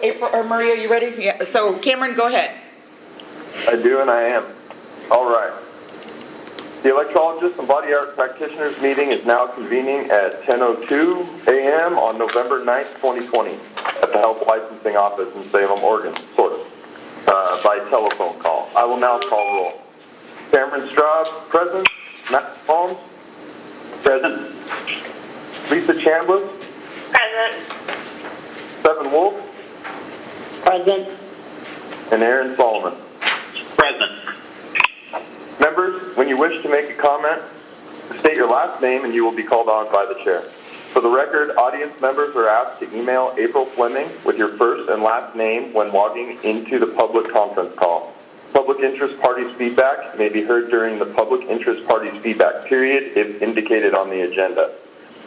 April or Maria, you ready? Yeah, so Cameron, go ahead. I do, and I am. All right. The Electrologist and Body Art Practitioners meeting is now convening at 10:02 a.m. on November 9th, 2020 at the Health Licensing Office in Salem, Oregon, sort of, by telephone call. I will now call roll. Cameron Straub, present. Matt Holmes, present. Lisa Chambliss, Present. Stephen Wolf, Present. and Aaron Solomon. Present. Members, when you wish to make a comment, state your last name and you will be called on by the chair. For the record, audience members are asked to email April Fleming with your first and last name when logging into the public conference call. Public interest parties' feedback may be heard during the public interest parties' feedback period if indicated on the agenda.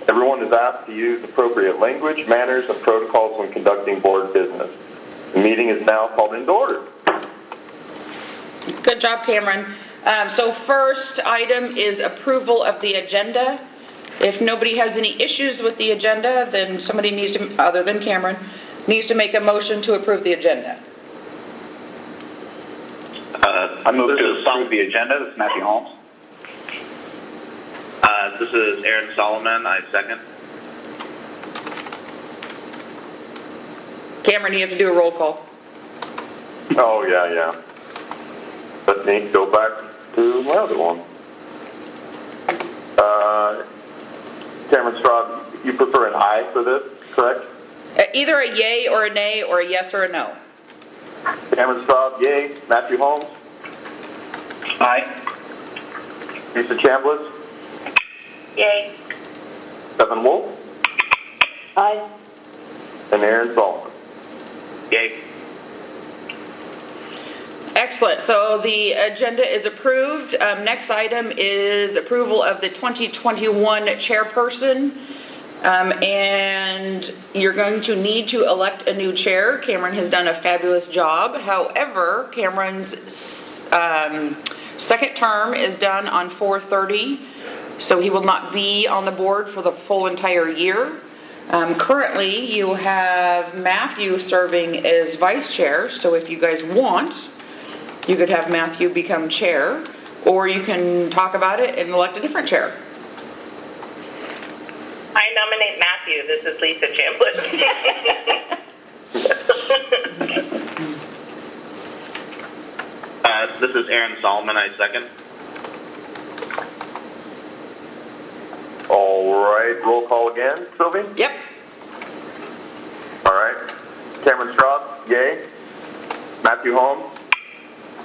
Everyone is asked to use appropriate language, manners, and protocols when conducting board business. The meeting is now called into order. Good job, Cameron. So first item is approval of the agenda. If nobody has any issues with the agenda, then somebody needs to, other than Cameron, needs to make a motion to approve the agenda. I move to approve the agenda. This is Matthew Holmes. This is Aaron Solomon. I second. Cameron, you have to do a roll call. Oh, yeah. Let me go back to my other one. Cameron Straub, you prefer an aye for this, correct? Either a yay or a nay or a yes or a no. Cameron Straub, yay. Matthew Holmes? Aye. Lisa Chambliss? Yay. Stephen Wolf? Aye. And Aaron Solomon. Yay. Excellent. So the agenda is approved. Next item is approval of the 2021 chairperson. And you're going to need to elect a new chair. Cameron has done a fabulous job. However, Cameron's second term is done on 4/30, so he will not be on the board for the full entire year. Currently, you have Matthew serving as vice chair, so if you guys want, you could have Matthew become chair, or you can talk about it and elect a different chair. I nominate Matthew. This is Lisa Chambliss. This is Aaron Solomon. I second. All right, roll call again. Sylvie? Yep. All right. Cameron Straub, yay. Matthew Holmes?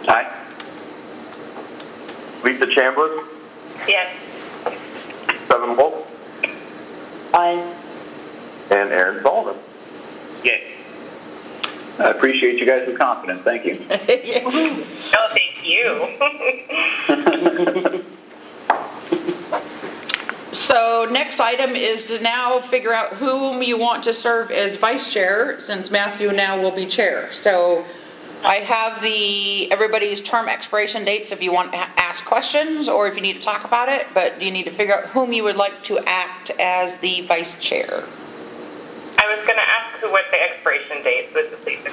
Aye. Lisa Chambliss? Yes. Stephen Wolf? Aye. And Aaron Solomon. Yay. I appreciate you guys' confidence. Thank you. Oh, thank you. So next item is to now figure out whom you want to serve as vice chair, since Matthew now will be chair. So I have everybody's term expiration dates if you want to ask questions or if you need to talk about it, but you need to figure out whom you would like to act as the vice chair. I was going to ask what the expiration date was, Lisa.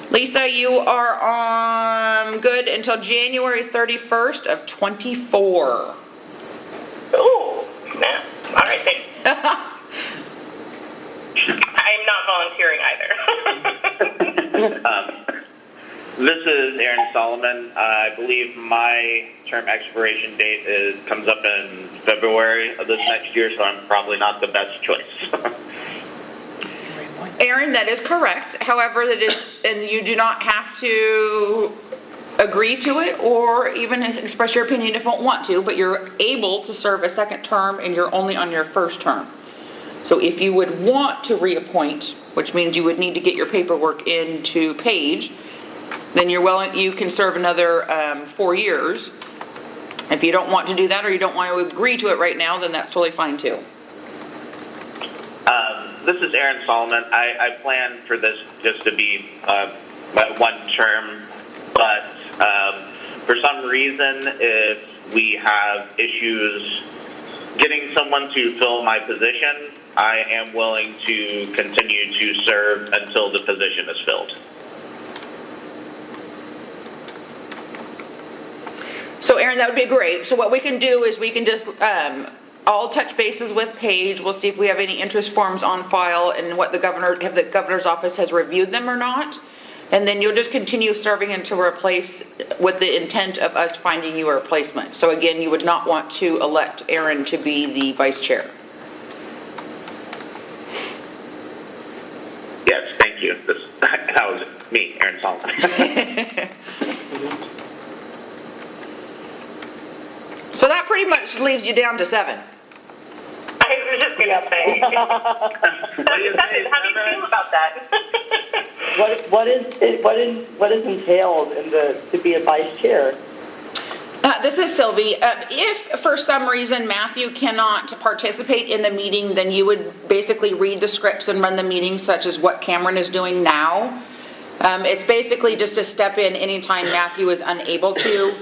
Lisa, you are on good until January 31st of 24. Ooh, snap. All right, thanks. I'm not volunteering either. This is Aaron Solomon. I believe my term expiration date comes up in February of this next year, so I'm probably not the best choice. Aaron, that is correct. However, and you do not have to agree to it or even express your opinion if you don't want to, but you're able to serve a second term and you're only on your first term. So if you would want to reappoint, which means you would need to get your paperwork into Paige, then you can serve another 4 years. If you don't want to do that or you don't want to agree to it right now, then that's totally fine too. This is Aaron Solomon. I plan for this just to be my one term, but for some reason, if we have issues getting someone to fill my position, I am willing to continue to serve until the position is filled. So Aaron, that would be great. So what we can do is we can just, I'll touch bases with Paige. We'll see if we have any interest forms on file and what the governor's office has reviewed them or not. And then you'll just continue serving until replace with the intent of us finding you a replacement. So again, you would not want to elect Aaron to be the vice chair. Yes, thank you. That was me, Aaron Solomon. So that pretty much leaves you down to 7. I was just going to say. What do you say, How do you feel about that? What is entailed in to be a vice chair? This is Sylvie. If for some reason Matthew cannot participate in the meeting, then you would basically read the scripts and run the meeting, such as what Cameron is doing now. It's basically just to step in anytime Matthew is unable to.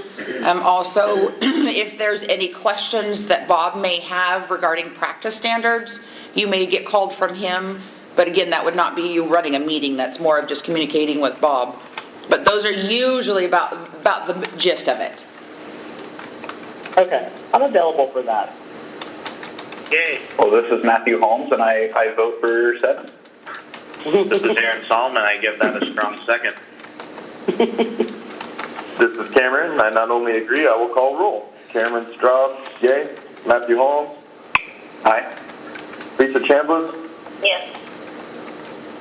Also, if there's any questions that Bob may have regarding practice standards, you may get called from him. But again, that would not be you running a meeting. That's more of just communicating with Bob. But those are usually about the gist of it. Okay, I'm available for that. Yay. Well, this is Matthew Holmes, and I vote for 7. This is Aaron Solomon. I give that a strong second. This is Cameron. I not only agree, I will call roll. Cameron Straub, yay. Matthew Holmes, Aye. Lisa Chambliss, Yes.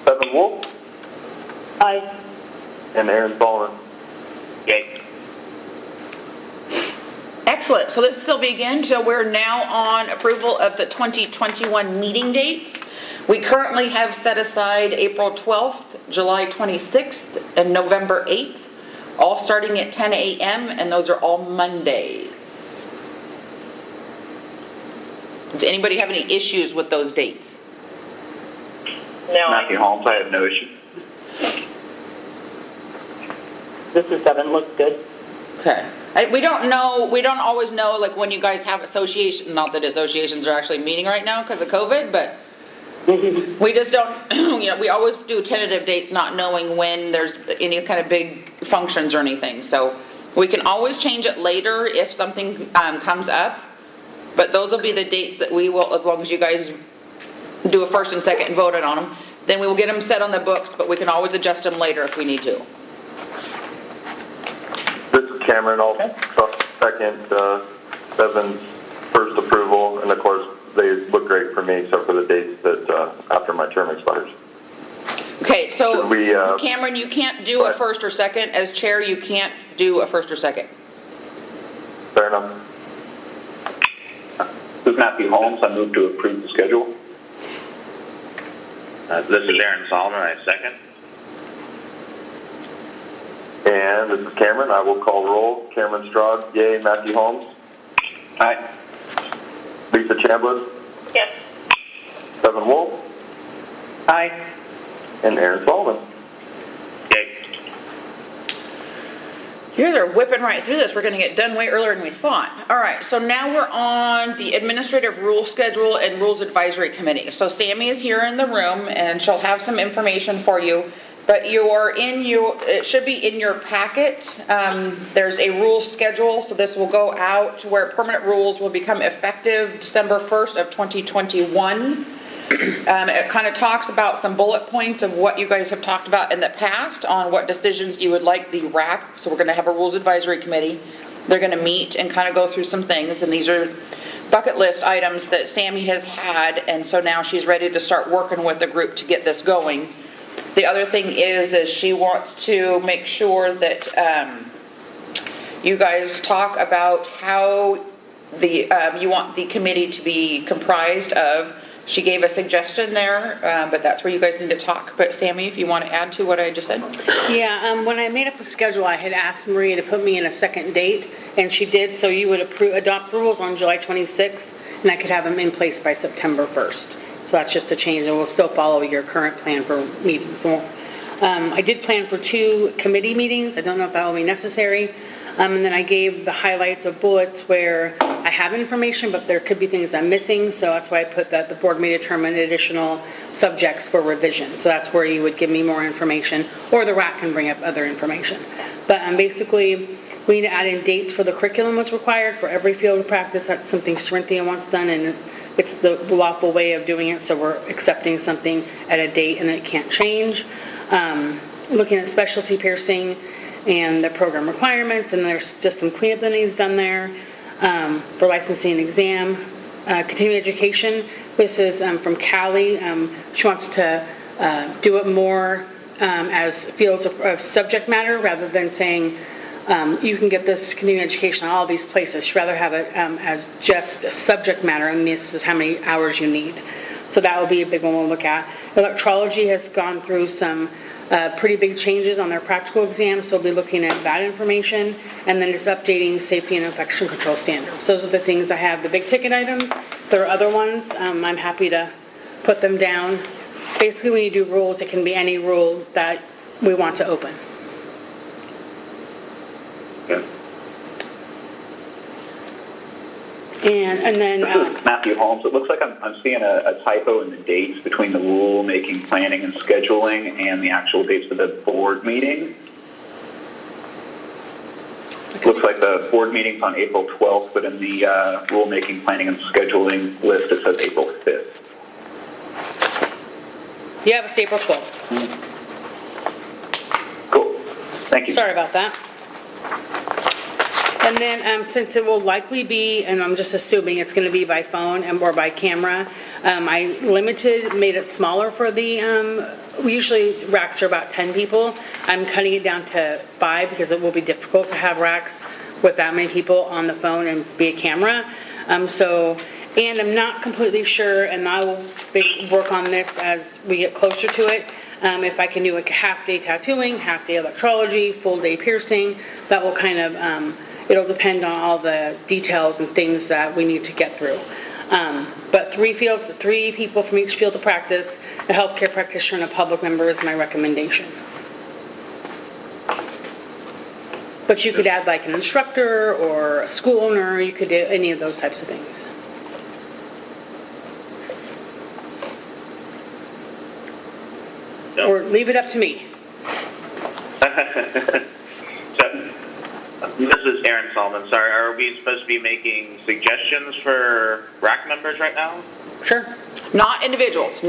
Evan Wolf, Aye. and Aaron Solomon. Yay. Excellent. So this is Sylvie again. So we're now on approval of the 2021 meeting dates. We currently have set aside April 12th, July 26th, and November 8th, all starting at 10 a.m., and those are all Mondays. Does anybody have any issues with those dates? No. Matthew Holmes, I have no issue. This is 7, looks good. Okay. We don't always know, like, when you guys have association, not that associations are actually meeting right now because of COVID, but we just don't, we always do tentative dates not knowing when there's any kind of big functions or anything. So we can always change it later if something comes up, but those will be the dates that we will, as long as you guys do a first and second and voted on them, then we will get them set on the books, but we can always adjust them later if we need to. This is Cameron. I'll second Evan's first approval, and of course, they look great for me, except for the dates that after my term expires. Okay, so Should we, Cameron, you can't do a first or second. As chair, you can't do a first or second. Fair enough. This is Matthew Holmes. I move to approve the schedule. This is Aaron Solomon. I second. And this is Cameron. I will call roll. Cameron Straub, yay. Matthew Holmes, Aye. Lisa Chambliss, Yes. Evan Wolf, Aye. and Aaron Solomon. Yay. You guys are whipping right through this. We're going to get done way earlier than we thought. All right, so now we're on the Administrative Rule Schedule and Rules Advisory Committee. So Sammy is here in the room, and she'll have some information for you. But it should be in your packet. There's a rule schedule, so this will go out where permanent rules will become effective December 1st of 2021. It kind of talks about some bullet points of what you guys have talked about in the past on what decisions you would like the RAC. So we're going to have a Rules Advisory Committee. They're going to meet and kind of go through some things, and these are bucket list items that Sammy has had, and so now she's ready to start working with the group to get this going. The other thing is she wants to make sure that you guys talk about how you want the committee to be comprised of. She gave a suggestion there, but that's where you guys need to talk. But Sammy, if you want to add to what I just said. Yeah, when I made up the schedule, I had asked Maria to put me in a second date, and she did, so you would adopt rules on July 26th, and I could have them in place by September 1st. So that's just a change, and we'll still follow your current plan for meetings. So, I did plan for 2 committee meetings. I don't know if that will be necessary. And then I gave the highlights of bullets where I have information, but there could be things I'm missing. So that's why I put that the board may determine additional subjects for revision. So that's where you would give me more information, or the RAC can bring up other information. But basically, we need to add in dates for the curriculum was required for every field of practice. That's something Corinthia wants done, and it's the lawful way of doing it. So we're accepting something at a date and it can't change. Looking at specialty piercing and the program requirements, and there's just some cleanup that needs done there. For licensing and exam, continuing education, this is from Callie. She wants to do it more as fields of subject matter rather than saying you can get this continuing education on all these places. She'd rather have it as just a subject matter, and this is how many hours you need. So that will be a big one we'll look at. Electrology has gone through some pretty big changes on their practical exams, so we'll be looking at that information, and then just updating safety and infection control standards. Those are the things I have, the big ticket items. There are other ones, I'm happy to put them down. Basically, when you do rules, it can be any rule that we want to open. Okay. And then, This is Matthew Holmes. It looks like I'm seeing a typo in the dates between the rule-making, planning, and scheduling and the actual dates for the board meeting. Looks like the board meeting's on April 12th, but in the rule-making, planning, and scheduling list, it says April 5th. yeah, it's April 12th. Cool. Thank you. Sorry about that. And then, since it will likely be, and I'm just assuming it's going to be by phone or by camera, I made it smaller for the, usually racks are about 10 people. I'm cutting it down to 5 because it will be difficult to have racks with that many people on the phone and be a camera. And I'm not completely sure, and I will work on this as we get closer to it. If I can do like a half-day tattooing, half-day electrology, full-day piercing, that will kind of, it'll depend on all the details and things that we need to get through. But 3 people from each field of practice, a healthcare practitioner and a public member is my recommendation. But you could add like an instructor or a school owner, you could do any of those types of things. Or leave it up to me. So, this is Aaron Solomon. Sorry, are we supposed to be making suggestions for RAC members right now? Sure. Not individuals,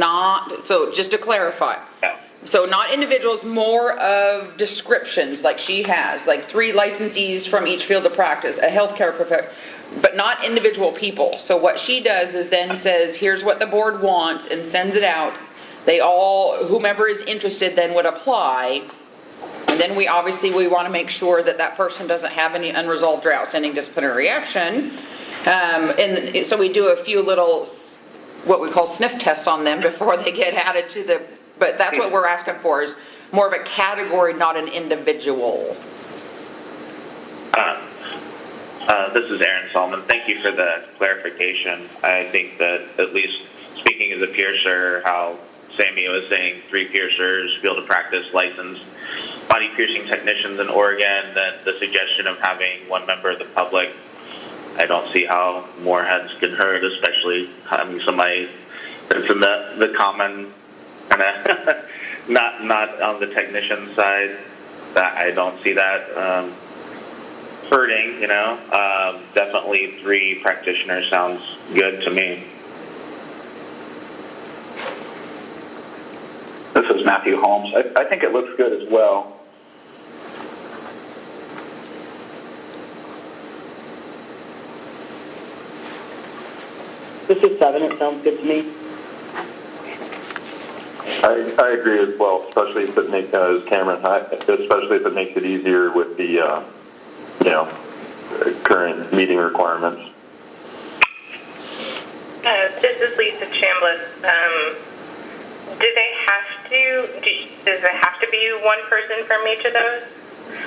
so just to clarify. Yeah. So not individuals, more of descriptions like she has, like 3 licensees from each field of practice, a healthcare professional, but not individual people. So what she does is then says, here's what the board wants, and sends it out. Whomever is interested then would apply. And then we want to make sure that that person doesn't have any unresolved or outstanding disciplinary action. And so we do a few little, what we call sniff tests on them before they get added to the, but that's what we're asking for, is more of a category, not an individual. This is Aaron Solomon. Thank you for the clarification. I think that, at least speaking as a piercer, how Sammy was saying 3 piercers, field of practice, licensed body piercing technicians in Oregon, that the suggestion of having 1 member of the public, I don't see how more heads can hurt, especially having somebody that's in the common kind of not on the technician side. That I don't see that hurting, definitely 3 practitioners sounds good to me. This is Matthew Holmes. I think it looks good as well. This is 7, it sounds good to me. I agree as well, especially if it makes, as Cameron, especially if it makes it easier with the, current meeting requirements. This is Lisa Chambliss. Does it have to be 1 person from each of those?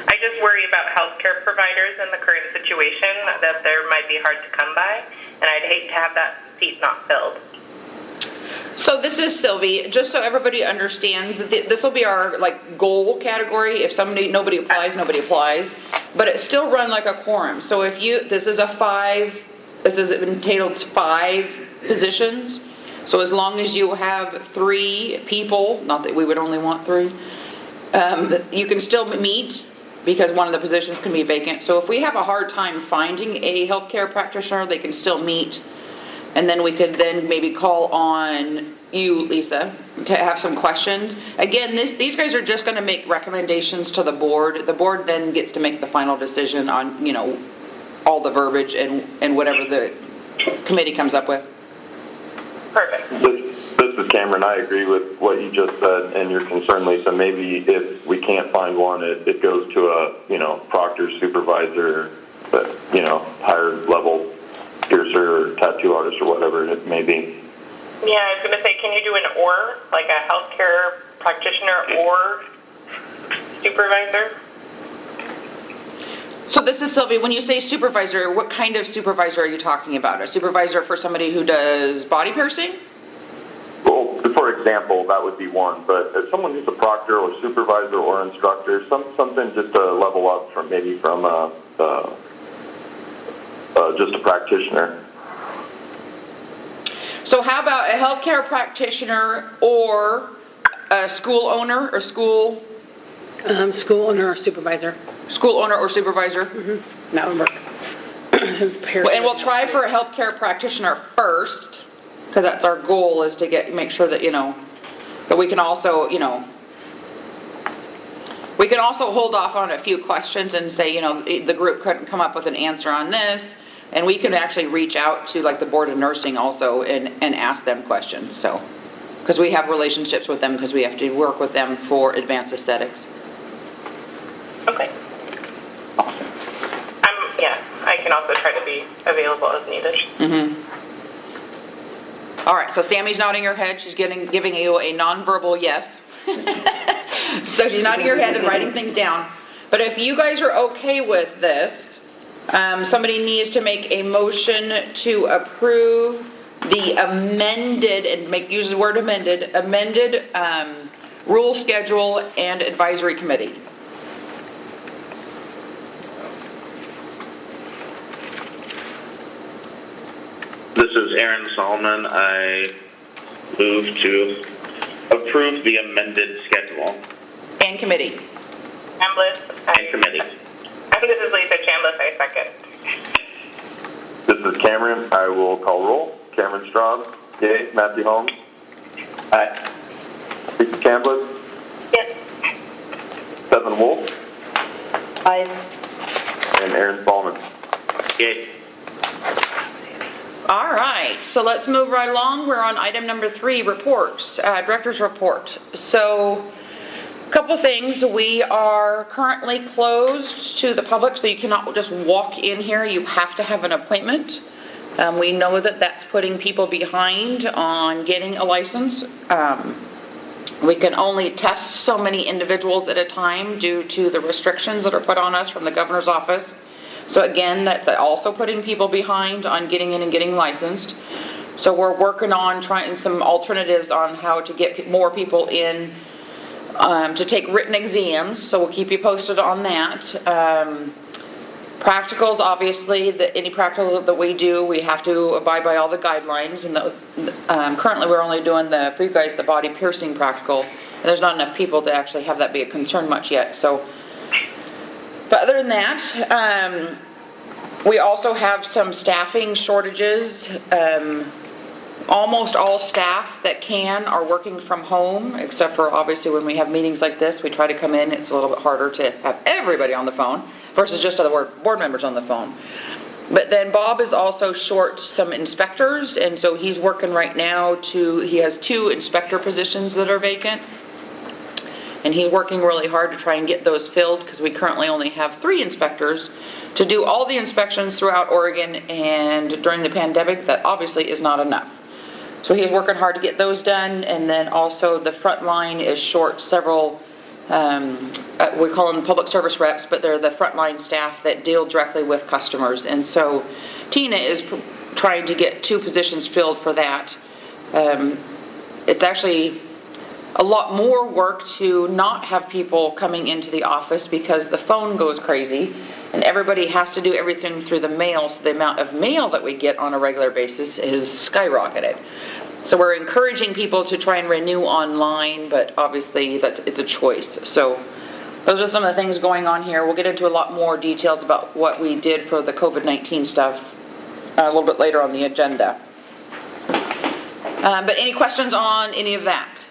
I just worry about healthcare providers in the current situation, that there might be hard to come by, and I'd hate to have that seat not filled. So this is Sylvie, just so everybody understands, this will be our goal category. If nobody applies, nobody applies. but it's still run like a quorum. So if this is entitled 5 positions. So as long as you have 3 people, not that we would only want 3, you can still meet because one of the positions can be vacant. So if we have a hard time finding a healthcare practitioner, they can still meet. And then we could then maybe call on you, Lisa, to have some questions. Again, these guys are just going to make recommendations to the board. The board then gets to make the final decision on, all the verbiage and whatever the committee comes up with. Perfect. This is Cameron. I agree with what you just said and your concern, Lisa. Maybe if we can't find one, it goes to a, proctor, supervisor, higher level piercer or tattoo artist or whatever it may be. Yeah, I was going to say, can you do an or, like a healthcare practitioner or supervisor? So this is Sylvia. When you say supervisor, what kind of supervisor are you talking about? A supervisor for somebody who does body piercing? Well, for example, that would be one. But as someone who's a proctor or supervisor or instructor, something just to level up from just a practitioner. So how about a healthcare practitioner or a school owner or school School owner or supervisor. That would work. Since Pierce And we'll has try no for a space. healthcare practitioner first, because that's our goal, is to make sure that, but we can also, we can also hold off on a few questions and say, the group couldn't come up with an answer on this, and we can actually reach out to like the Board of Nursing also and ask them questions, so. Because we have relationships with them, because we have to work with them for advanced aesthetics. Okay. I can also try to be available as needed. All right, so Sammy's nodding her head. She's giving you a nonverbal yes. So she's nodding her head and writing things down. But if you guys are okay with this, somebody needs to make a motion to approve the amended, and use the word amended rule schedule and advisory committee. This is Aaron Solomon. I move to approve the amended schedule And committee. Chambliss. and committee. This is Lisa Chambliss. I second. This is Cameron. I will call roll. Cameron Straub. Yay. Matthew Holmes. Aye. Lisa Chambliss. Yes. Stephen Wolf. Aye. And Aaron Solomon. Yay. All right, so let's move right along. We're on item number 3, reports, director's report. So, a couple things. We are currently closed to the public, so you cannot just walk in here. You have to have an appointment. We know that that's putting people behind on getting a license. We can only test so many individuals at a time due to the restrictions that are put on us from the governor's office. So again, that's also putting people behind on getting in and getting licensed. So we're working on trying some alternatives on how to get more people in to take written exams. So we'll keep you posted on that. Practicals, obviously, any practical that we do, we have to abide by all the guidelines. And currently we're only doing for you guys, the body piercing practical. And there's not enough people to actually have that be a concern much yet. So. But other than that, we also have some staffing shortages. Almost all staff that are working from home, except for obviously when we have meetings like this, we try to come in. It's a little bit harder to have everybody on the phone versus just other board members on the phone. But then Bob is also short some inspectors, and so he's working right now he has 2 inspector positions that are vacant. And he's working really hard to try and get those filled, because we currently only have 3 inspectors to do all the inspections throughout Oregon, and during the pandemic, that obviously is not enough. So he's working hard to get those done, and then also the front line is short several, we call them public service reps, but they're the frontline staff that deal directly with customers. And so Tina is trying to get 2 positions filled for that. It's actually a lot more work to not have people coming into the office because the phone goes crazy, and everybody has to do everything through the mail, so the amount of mail that we get on a regular basis is skyrocketed. So we're encouraging people to try and renew online, but obviously it's a choice. So those are some of the things going on here. We'll get into a lot more details about what we did for the COVID-19 stuff a little bit later on the agenda. But any questions on any of that?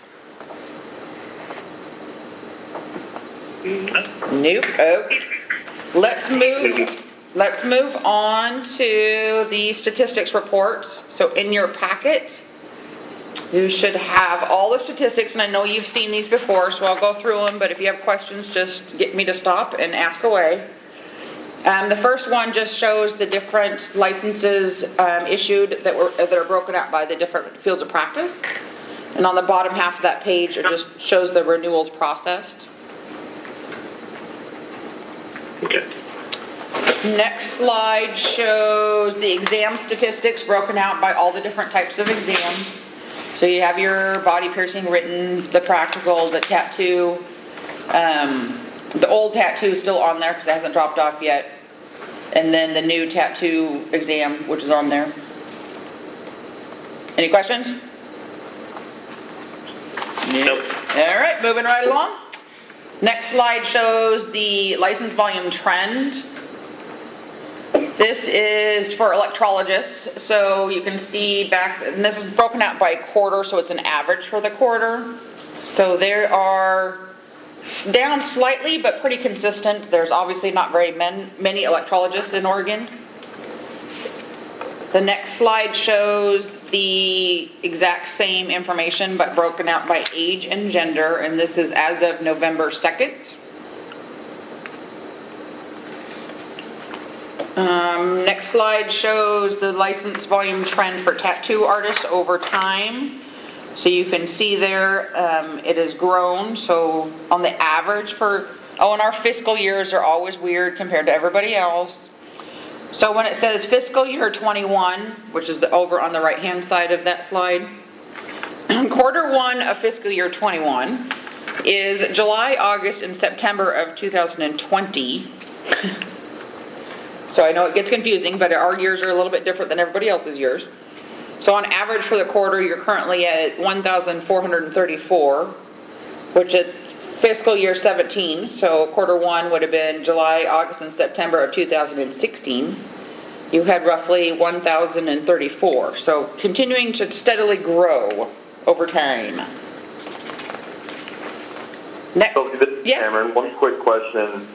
Nope. Okay. Let's move on to the statistics reports. So in your packet, you should have all the statistics, and I know you've seen these before, so I'll go through them, but if you have questions, just get me to stop and ask away. The first one just shows the different licenses issued that are broken out by the different fields of practice. And on the bottom half of that page, it just shows the renewals processed. Okay. Next slide shows the exam statistics broken out by all the different types of exams. So you have your body piercing written, the practical, the tattoo. The old tattoo is still on there because it hasn't dropped off yet. And then the new tattoo exam, which is on there. Any questions? Nope. All right, moving right along. Next slide shows the license volume trend. This is for electrologists, so you can see back, and this is broken out by quarter, so it's an average for the quarter. So there are down slightly, but pretty consistent. There's obviously not very many electrologists in Oregon. The next slide shows the exact same information, but broken out by age and gender, and this is as of November 2nd. Next slide shows the license volume trend for tattoo artists over time. So you can see there, it has grown. So on the average and our fiscal years are always weird compared to everybody else. So when it says fiscal year 21, which is over on the right hand side of that slide, quarter one of fiscal year 21 is July, August, and September of 2020. So I know it gets confusing, but our years are a little bit different than everybody else's years. So on average for the quarter, you're currently at 1,434, which is fiscal year 17. So quarter one would have been July, August, and September of 2016. You had roughly 1,034. So continuing to steadily grow over time. Next, So this is yes? Cameron, one quick question.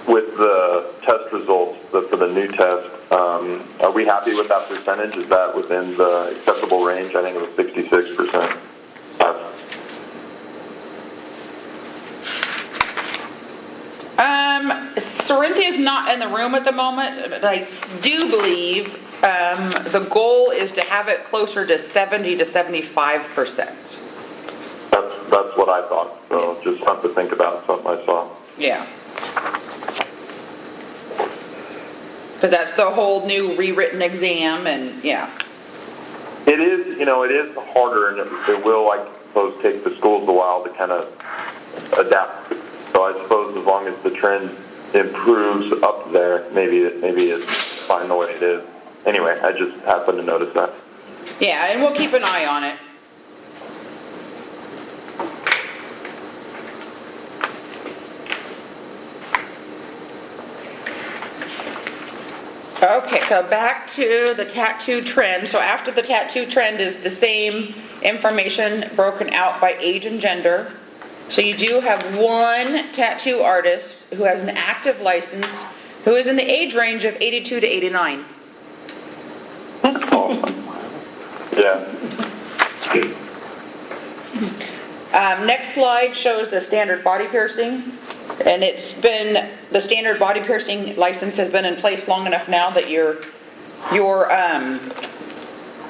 With the test results for the new test, are we happy with that percentage? Is that within the acceptable range? I think it was 66%. Cerinthia is not in the room at the moment, but I do believe the goal is to have it closer to 70 to 75%. That's what I thought. So just something to think about, something I saw. Yeah. Because that's the whole new rewritten exam, and yeah. It is, it is harder, and it will, I suppose, take the schools a while to kind of adapt. So I suppose as long as the trend improves up there, maybe it's fine the way it is. Anyway, I just happened to notice that. Yeah, and we'll keep an eye on it. Okay, so back to the tattoo trend. So after the tattoo trend is the same information broken out by age and gender. So you do have one tattoo artist who has an active license who is in the age range of 82 to 89. That's awesome. Yeah. Next slide shows the standard body piercing. And the standard body piercing license has been in place long enough now that your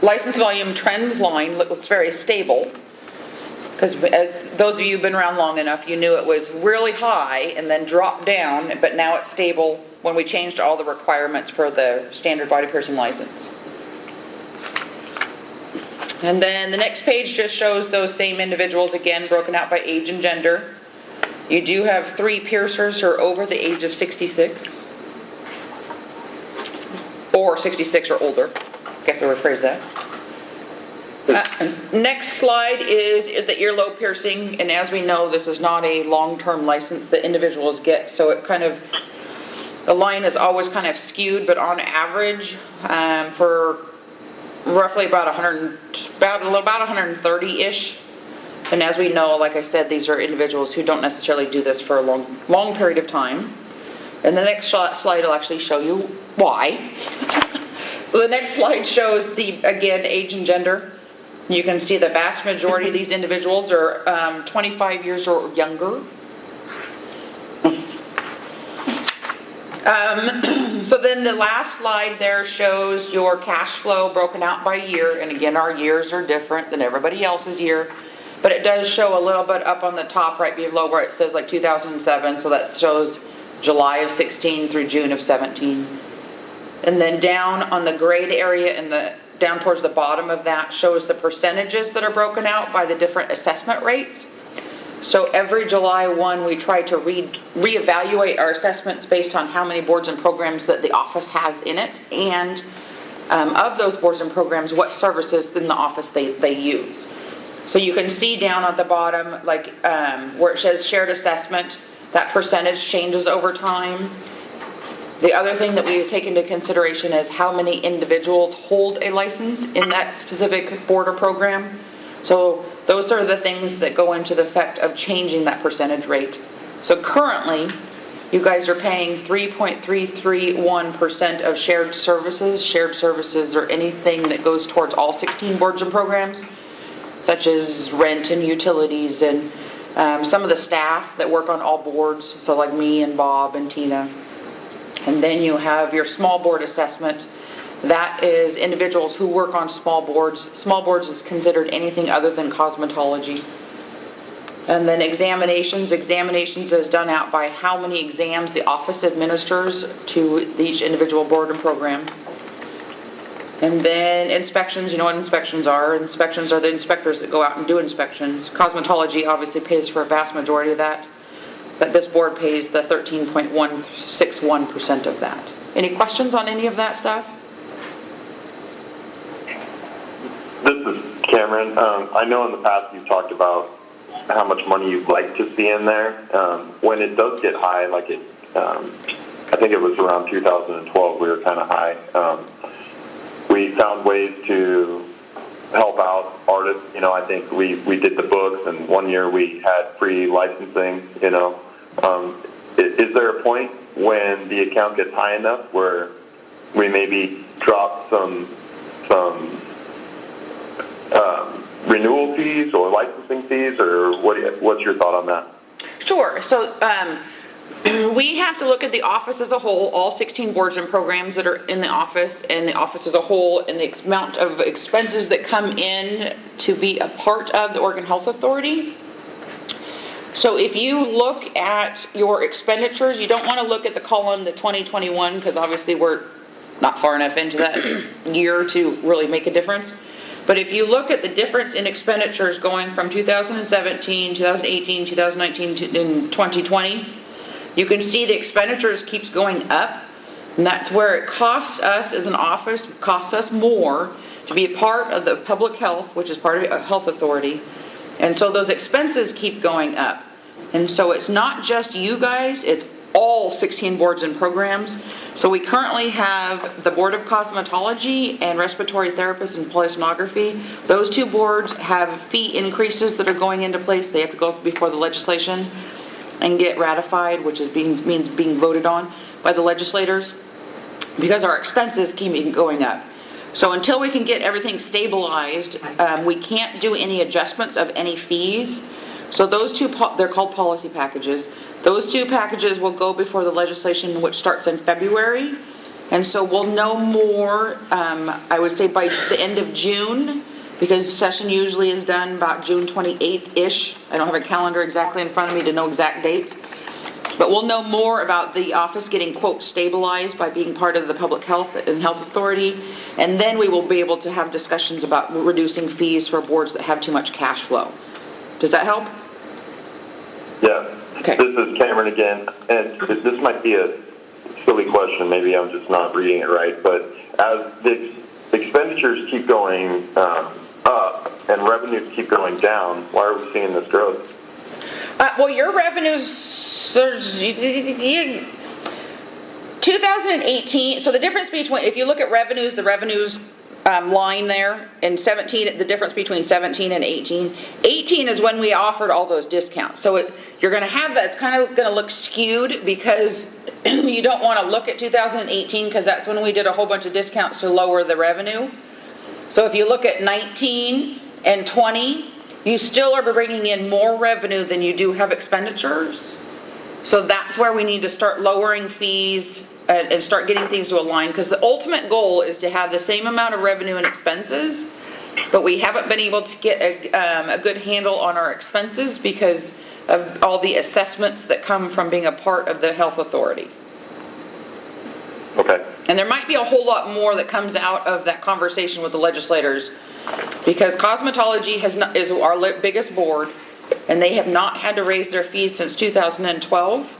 license volume trend line looks very stable. Because as those of you who've been around long enough, you knew it was really high and then dropped down, but now it's stable when we changed all the requirements for the standard body piercing license. And then the next page just shows those same individuals again, broken out by age and gender. You do have 3 piercers who are over the age of 66. or 66 or older. Guess I'll rephrase that. Next slide is the earlobe piercing, and as we know, this is not a long-term license that individuals get, so it kind of, the line is always kind of skewed, but on average, for roughly about 130-ish. And as we know, like I said, these are individuals who don't necessarily do this for a long period of time. And the next slide will actually show you why. So the next slide shows again, age and gender. You can see the vast majority of these individuals are 25 years or younger. So then the last slide there shows your cash flow broken out by year. And again, our years are different than everybody else's year. But it does show a little bit up on the top right below where it says like 2007. So that shows July of 16 through June of 17. And then down on the grade area and down towards the bottom of that shows the percentages that are broken out by the different assessment rates. So every July 1, we try to reevaluate our assessments based on how many boards and programs that the office has in it, and of those boards and programs, what services in the office they use. So you can see down at the bottom, like where it says shared assessment, that percentage changes over time. The other thing that we take into consideration is how many individuals hold a license in that specific board or program. So those are the things that go into the effect of changing that percentage rate. So currently, you guys are paying 3.331% of shared services. Shared services are anything that goes towards all 16 boards and programs, such as rent and utilities and some of the staff that work on all boards, so like me and Bob and Tina. And then you have your small board assessment. That is individuals who work on small boards. Small boards is considered anything other than cosmetology. And then examinations. Examinations is done out by how many exams the office administers to each individual board and program. And then inspections, you know what inspections are. Inspections are the inspectors that go out and do inspections. Cosmetology obviously pays for a vast majority of that, but this board pays the 13.161% of that. Any questions on any of that stuff? This is Cameron. I know in the past you've talked about how much money you'd like to see in there. When it does get high, like I think it was around 2012, we were kind of high. We found ways to help out artists. You know, I think we did the books, and one year we had free licensing, you know. Is there a point when the account gets high enough where we maybe drop some renewal fees or licensing fees, or what's your thought on that? Sure. So we have to look at the office as a whole, all 16 boards and programs that are in the office, and the office as a whole, and the amount of expenses that come in to be a part of the Oregon Health Authority. So if you look at your expenditures, you don't want to look at the column, the 2021, because obviously we're not far enough into that year to really make a difference. But if you look at the difference in expenditures going from 2017, 2018, 2019 to in 2020, you can see the expenditures keeps going up, and that's where it costs us as an office, costs us more to be a part of the public health, which is part of the health authority. And so those expenses keep going up. And so it's not just you guys, it's all 16 boards and programs. So we currently have the Board of Cosmetology and Respiratory Therapists and Polysomnography. Those two boards have fee increases that are going into place. They have to go before the legislation and get ratified, which means being voted on by the legislators, because our expenses keep going up. So until we can get everything stabilized, we can't do any adjustments of any fees. So those two, they're called policy packages. Those two packages will go before the legislation, which starts in February. And so we'll know more, I would say by the end of June, because session usually is done about June 28th-ish. I don't have a calendar exactly in front of me to know exact dates. But we'll know more about the office getting, quote, stabilized by being part of the Public Health and Health Authority. And then we will be able to have discussions about reducing fees for boards that have too much cash flow. Does that help? Yeah. Okay. This is Cameron again, and this might be a silly question. Maybe I'm just not reading it right, but as the expenditures keep going up and revenues keep going down, why are we seeing this growth? Well, your revenues, 2018, so the difference between, if you look at revenues, the revenues line there in 17, the difference between 17 and 18. 18 is when we offered all those discounts. So you're going to have that, it's kind of going to look skewed because you don't want to look at 2018 because that's when we did a whole bunch of discounts to lower the revenue. So if you look at 19 and 20, you still are bringing in more revenue than you do have expenditures. So that's where we need to start lowering fees and start getting things to align, because the ultimate goal is to have the same amount of revenue and expenses, but we haven't been able to get a good handle on our expenses because of all the assessments that come from being a part of the health authority. Okay. And there might be a whole lot more that comes out of that conversation with the legislators, because cosmetology is our biggest board, and they have not had to raise their fees since 2012.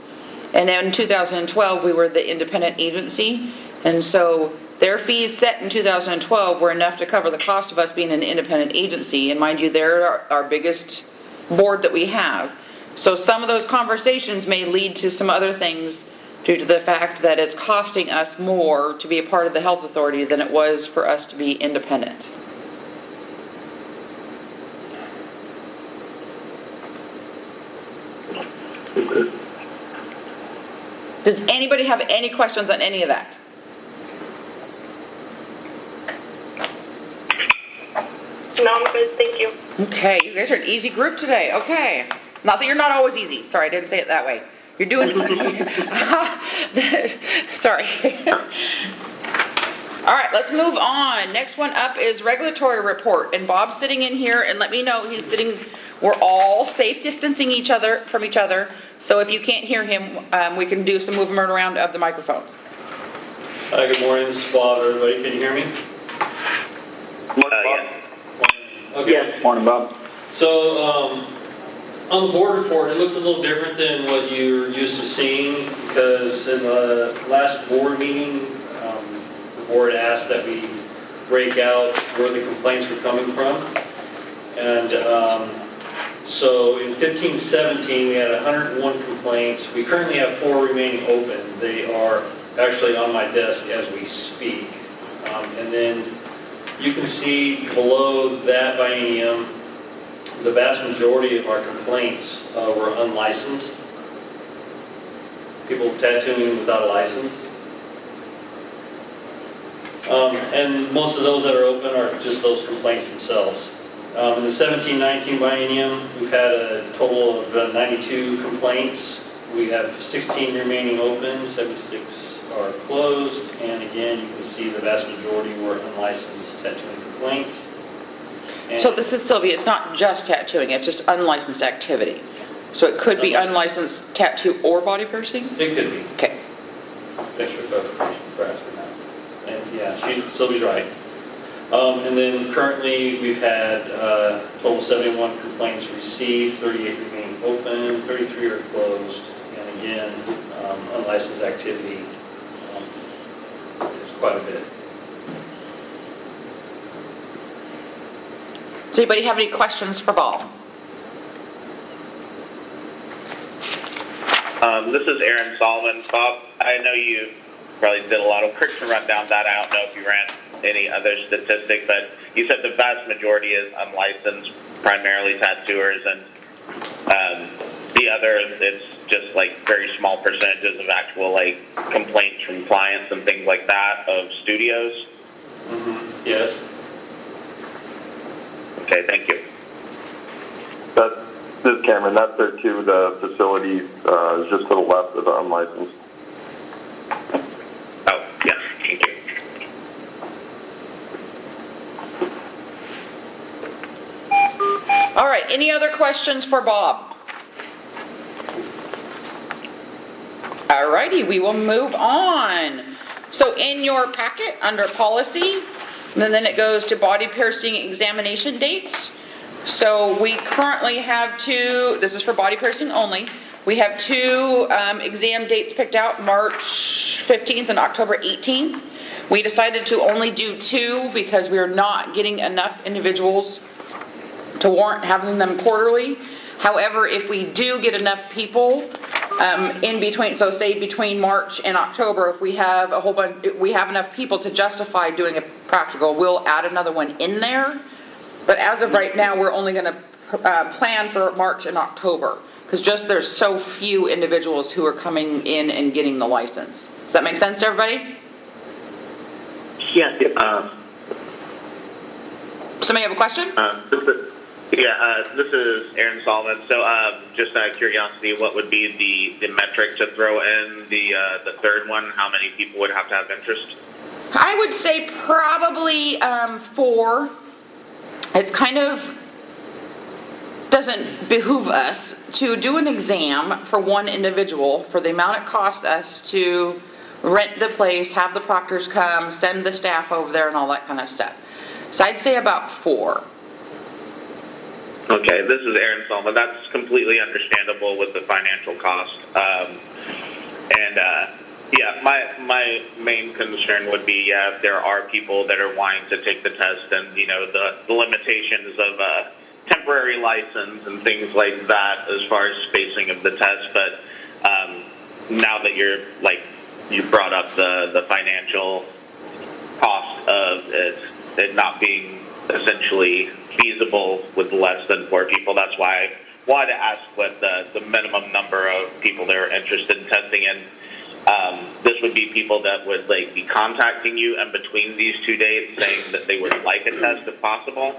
And in 2012, we were the independent agency, and so their fees set in 2012 were enough to cover the cost of us being an independent agency. And mind you, they're our biggest board that we have. So some of those conversations may lead to some other things due to the fact that it's costing us more to be a part of the health authority than it was for us to be independent. Does anybody have any questions on any of that? No, I'm good, thank you. Okay, you guys are an easy group today. Okay. Not that you're not always easy. Sorry, I didn't say it that way. You're doing sorry. All right, let's move on. Next one up is regulatory report. And Bob's sitting in here, and let me know he's sitting, we're all safe distancing from each other. So if you can't hear him, we can do some movement around of the microphones. Hi, good morning, this is Bob. Everybody, can you hear me? Yeah. Okay. Yes. Morning, Bob. So, on the board report, it looks a little different than what you're used to seeing, because in the last board meeting, the board asked that we break out where the complaints were coming from. And so in 15-17, we had 101 complaints. We currently have 4 remaining open. They are actually on my desk as we speak. And then you can see below that biennium, the vast majority of our complaints were unlicensed. People tattooing without a license. And most of those that are open are just those complaints themselves. In the 17-19 biennium, we've had a total of 92 complaints. We have 16 remaining open, 76 are closed, and again, you can see the vast majority were unlicensed tattooing complaints. And So this is Sylvia, it's not just tattooing, it's just unlicensed activity. So it could be unlicensed tattoo or body piercing? it could be. Okay. Thanks for clarification for asking that. And yeah, Sylvie's right. And then currently, we've had a total 71 complaints received, 38 remain open, 33 are closed, and again, unlicensed activity is quite a bit. Does anybody have any questions for Bob? This is Aaron Solomon. Bob, I know you probably did a lot of work to run down that. I don't know if you ran any other statistic, but you said the vast majority is unlicensed, primarily tattooers, and the other, it's just like very small percentages of actual like complaints from clients and things like that of studios. Mm-hmm. Yes. Okay, thank you. This is Cameron. That's there too. The facility is just to the left of the unlicensed. Oh, yes, thank you. All right, any other questions for Bob? All righty, we will move on. So in your packet, under policy, and then it goes to body piercing examination dates. So we currently have 2, this is for body piercing only, we have 2 exam dates picked out, March 15th and October 18th. We decided to only do 2 because we're not getting enough individuals to warrant having them quarterly. However, if we do get enough people in between, so say between March and October, if we have a whole bunch, we have enough people to justify doing a practical, we'll add another one in there. But as of right now, we're only going to plan for March and October because just there's so few individuals who are coming in and getting the license. Does that make sense to everybody? Yeah. Somebody have a question? This is Aaron Solomon. So, just out of curiosity, what would be the metric to throw in the third one? How many people would have to have interest? I would say probably 4. It's kind of doesn't behoove us to do an exam for one individual for the amount it costs us to rent the place, have the proctors come, send the staff over there and all that kind of stuff. So I'd say about 4. Okay, this is Aaron Solomon. That's completely understandable with the financial cost. My main concern would be if there are people that are wanting to take the test and, you know, the limitations of a temporary license and things like that as far as spacing of the test. But now that you brought up the financial cost of it not being essentially feasible with less than 4 people. That's why I wanted to ask what the minimum number of people that are interested in testing. And this would be people that would be contacting you in between these 2 dates saying that they would like a test if possible.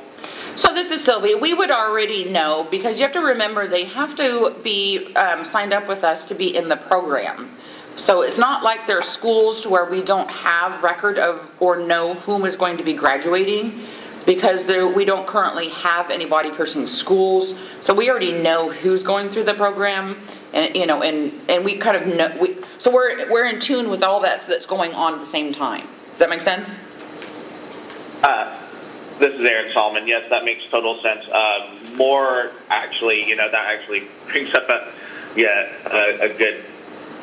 So this is Sylvia. We would already know because you have to remember they have to be signed up with us to be in the program. So it's not like there are schools to where we don't have record of or know whom is going to be graduating because we don't currently have any body piercing schools. So we already know who's going through the program and and we kind of know, so we're in tune with all that's going on at the same time. Does that make sense? This is Aaron Solomon. Yes, that makes total sense. More actually, that actually brings up a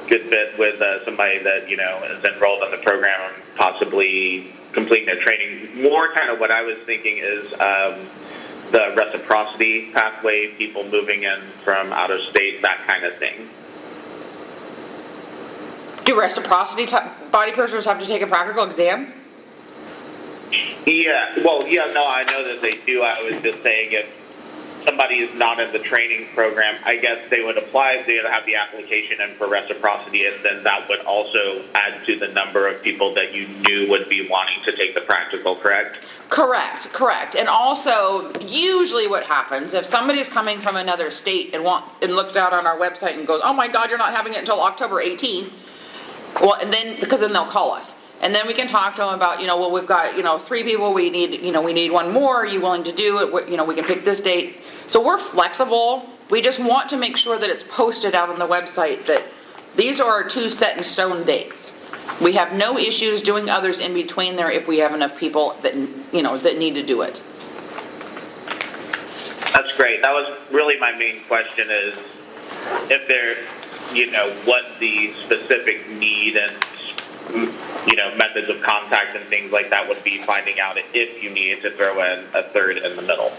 good bit with somebody that is enrolled in the program and possibly completing their training. More kind of what I was thinking is the reciprocity pathway, people moving in from out of state, that kind of thing. Do reciprocity body piercers have to take a practical exam? Yeah, no, I know that they do. I was just saying if somebody is not in the training program, I guess they would apply, they would have the application in for reciprocity, and then that would also add to the number of people that you knew would be wanting to take the practical, correct? Correct. And also, usually what happens, if somebody's coming from another state and looks out on our website and goes, oh my God, you're not having it until October 18th, well, because then they'll call us. And then we can talk to them about, well, we've got, 3 people, we need 1 more, are you willing to do it? We can pick this date. So we're flexible. We just want to make sure that it's posted out on the website that these are our 2 set in stone dates. We have no issues doing others in between there if we have enough people that, that need to do it. That's great. That was really my main question is if there, what the specific need and methods of contact and things like that would be, finding out if you needed to throw in a third in the middle.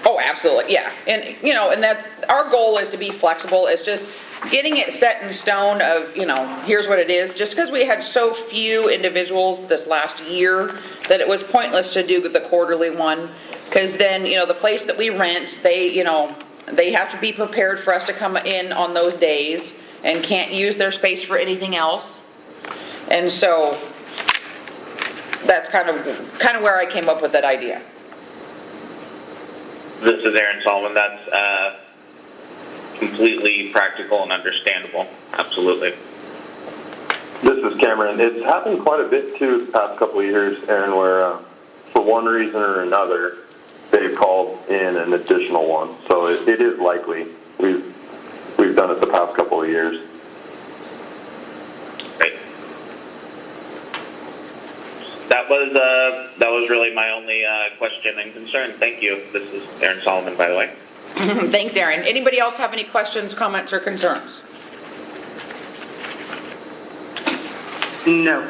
Oh, absolutely, yeah. And, and that's, our goal is to be flexible. It's just getting it set in stone of, here's what it is. Just because we had so few individuals this last year that it was pointless to do the quarterly one. Because then, the place that we rent, they have to be prepared for us to come in on those days and can't use their space for anything else. And so that's kind of where I came up with that idea. This is Aaron Solomon. That's completely practical and understandable. Absolutely. This is Cameron. It's happened quite a bit too the past couple of years, Aaron, where for one reason or another, they've called in an additional one. So it is likely. We've done it the past couple of years. Great. That was really my only question and concern. Thank you. This is Aaron Solomon, by the way. Thanks, Aaron. Anybody else have any questions, comments, or concerns? No.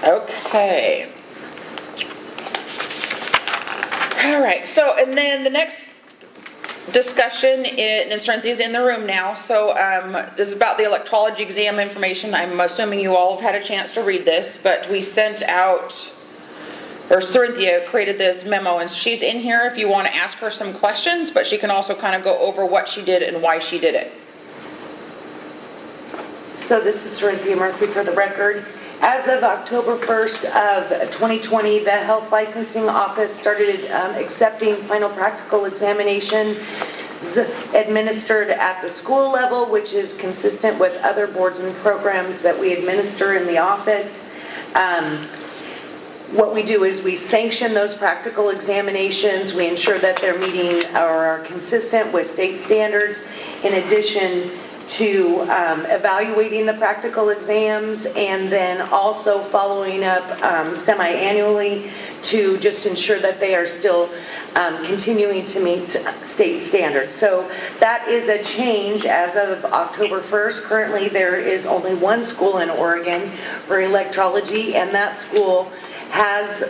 Okay. All right, so, and then the next discussion, and Cerinthia's in the room now, so this is about the electrology exam information. I'm assuming you all have had a chance to read this, but we sent out, or Cerinthia created this memo, and she's in here if you want to ask her some questions, but she can also kind of go over what she did and why she did it. So this is Cerinthia Murphy for the record. As of October 1st of 2020, the Health Licensing Office started accepting final practical examinations administered at the school level, which is consistent with other boards and programs that we administer in the office. What we do is we sanction those practical examinations. We ensure that they're meeting or are consistent with state standards. In addition to evaluating the practical exams, and then also following up semi-annually to just ensure that they are still continuing to meet state standards. So that is a change as of October 1st. Currently there is only one school in Oregon for electrology, and that school has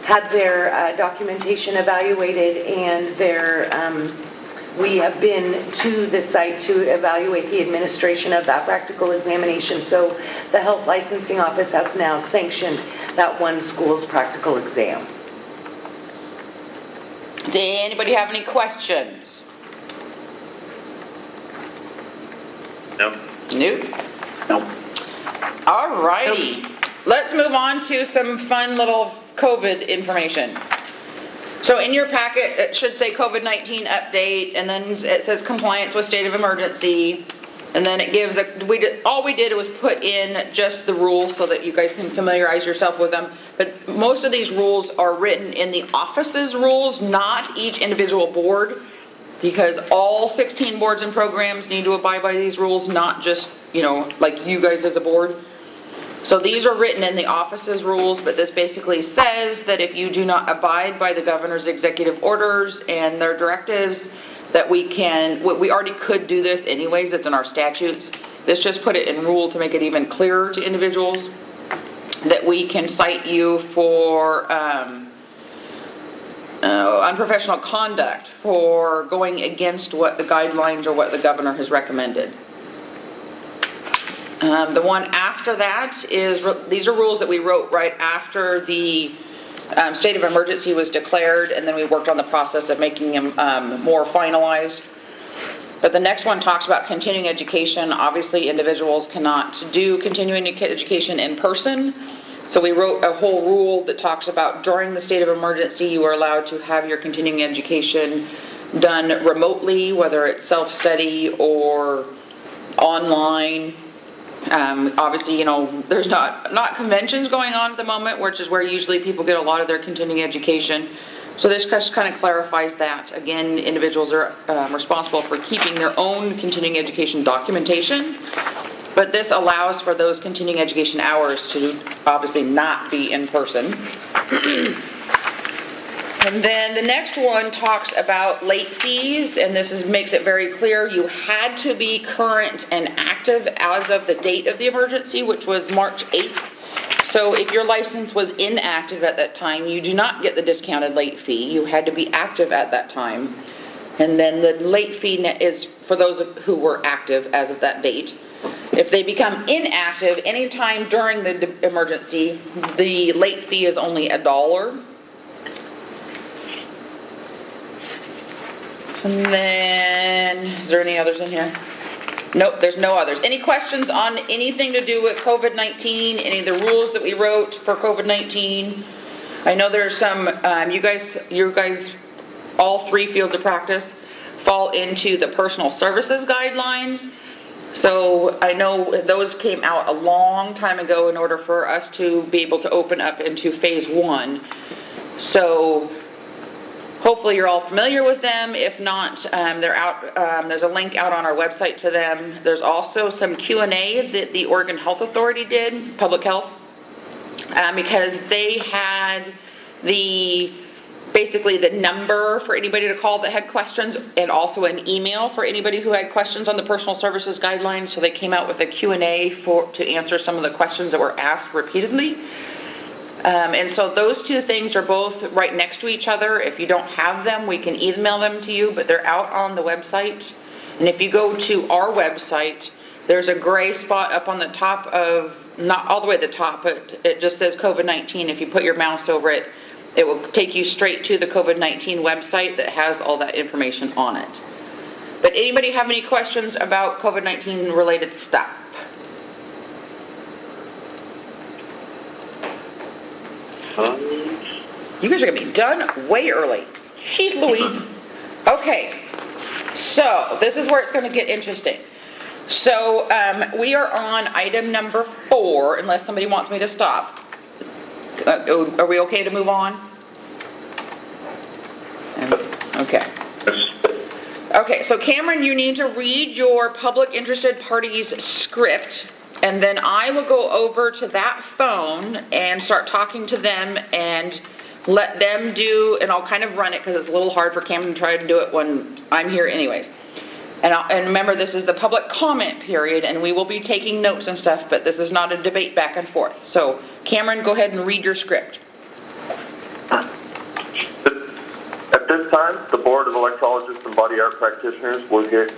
had their documentation evaluated, and we have been to the site to evaluate the administration of that practical examination. So the Health Licensing Office has now sanctioned that one school's practical exam. Did anybody have any questions? No? Nope. No. All righty. Let's move on to some fun little COVID information. So in your packet, it should say COVID-19 update, and then it says compliance with state of emergency, and then it gives all we did was put in just the rules so that you guys can familiarize yourself with them. But most of these rules are written in the office's rules, not each individual board, because all 16 boards and programs need to abide by these rules, not just, like you guys as a board. So these are written in the office's rules, but this basically says that if you do not abide by the governor's executive orders and their directives, that we already could do this anyways, it's in our statutes. This just put it in rule to make it even clearer to individuals, that we can cite you for unprofessional conduct for going against what the guidelines or what the governor has recommended. The one after that is, these are rules that we wrote right after the state of emergency was declared, and then we worked on the process of making them more finalized. But the next one talks about continuing education. Obviously, individuals cannot do continuing education in person. So we wrote a whole rule that talks about during the state of emergency, you are allowed to have your continuing education done remotely, whether it's self-study or online. Obviously, there's not conventions going on at the moment, which is where usually people get a lot of their continuing education. So this just kind of clarifies that. Again, individuals are responsible for keeping their own continuing education documentation, but this allows for those continuing education hours to obviously not be in person. And then the next one talks about late fees, and this makes it very clear you had to be current and active as of the date of the emergency, which was March 8th. So if your license was inactive at that time, you do not get the discounted late fee. You had to be active at that time. And then the late fee is for those who were active as of that date. If they become inactive anytime during the emergency, the late fee is only $1. And then, is there any others in here? Nope, there's no others. Any questions on anything to do with COVID-19, any of the rules that we wrote for COVID-19? I know there's some, you guys, all three fields of practice fall into the personal services guidelines. So I know those came out a long time ago in order for us to be able to open up into phase 1. So hopefully you're all familiar with them. If not, they're out. There's a link out on our website to them. There's also some Q&A that the Oregon Health Authority did, Public Health, because they had the basically the number for anybody to call that had questions, and also an email for anybody who had questions on the personal services guidelines. So they came out with a Q&A to answer some of the questions that were asked repeatedly. And so those two things are both right next to each other. If you don't have them, we can email them to you, but they're out on the website. And if you go to our website, there's a gray spot up on the top of, not all the way to the top, but it just says COVID-19. If you put your mouse over it, it will take you straight to the COVID-19 website that has all that information on it. But anybody have any questions about COVID-19 related stuff? You guys are gonna be done way early. Jeez Louise. Okay, so this is where it's gonna get interesting. So we are on item number 4, unless somebody wants me to stop. Are we okay to move on? Okay. Okay, so Cameron, you need to read your public interested parties script, and then I will go over to that phone and start talking to them and let them do, and I'll kind of run it because it's a little hard for Cameron to try to do it when I'm here anyways. And remember, this is the public comment period, and we will be taking notes and stuff, but this is not a debate back and forth. So Cameron, go ahead and read your script. At this time, the Board of Electrologists and Body Art Practitioners will hear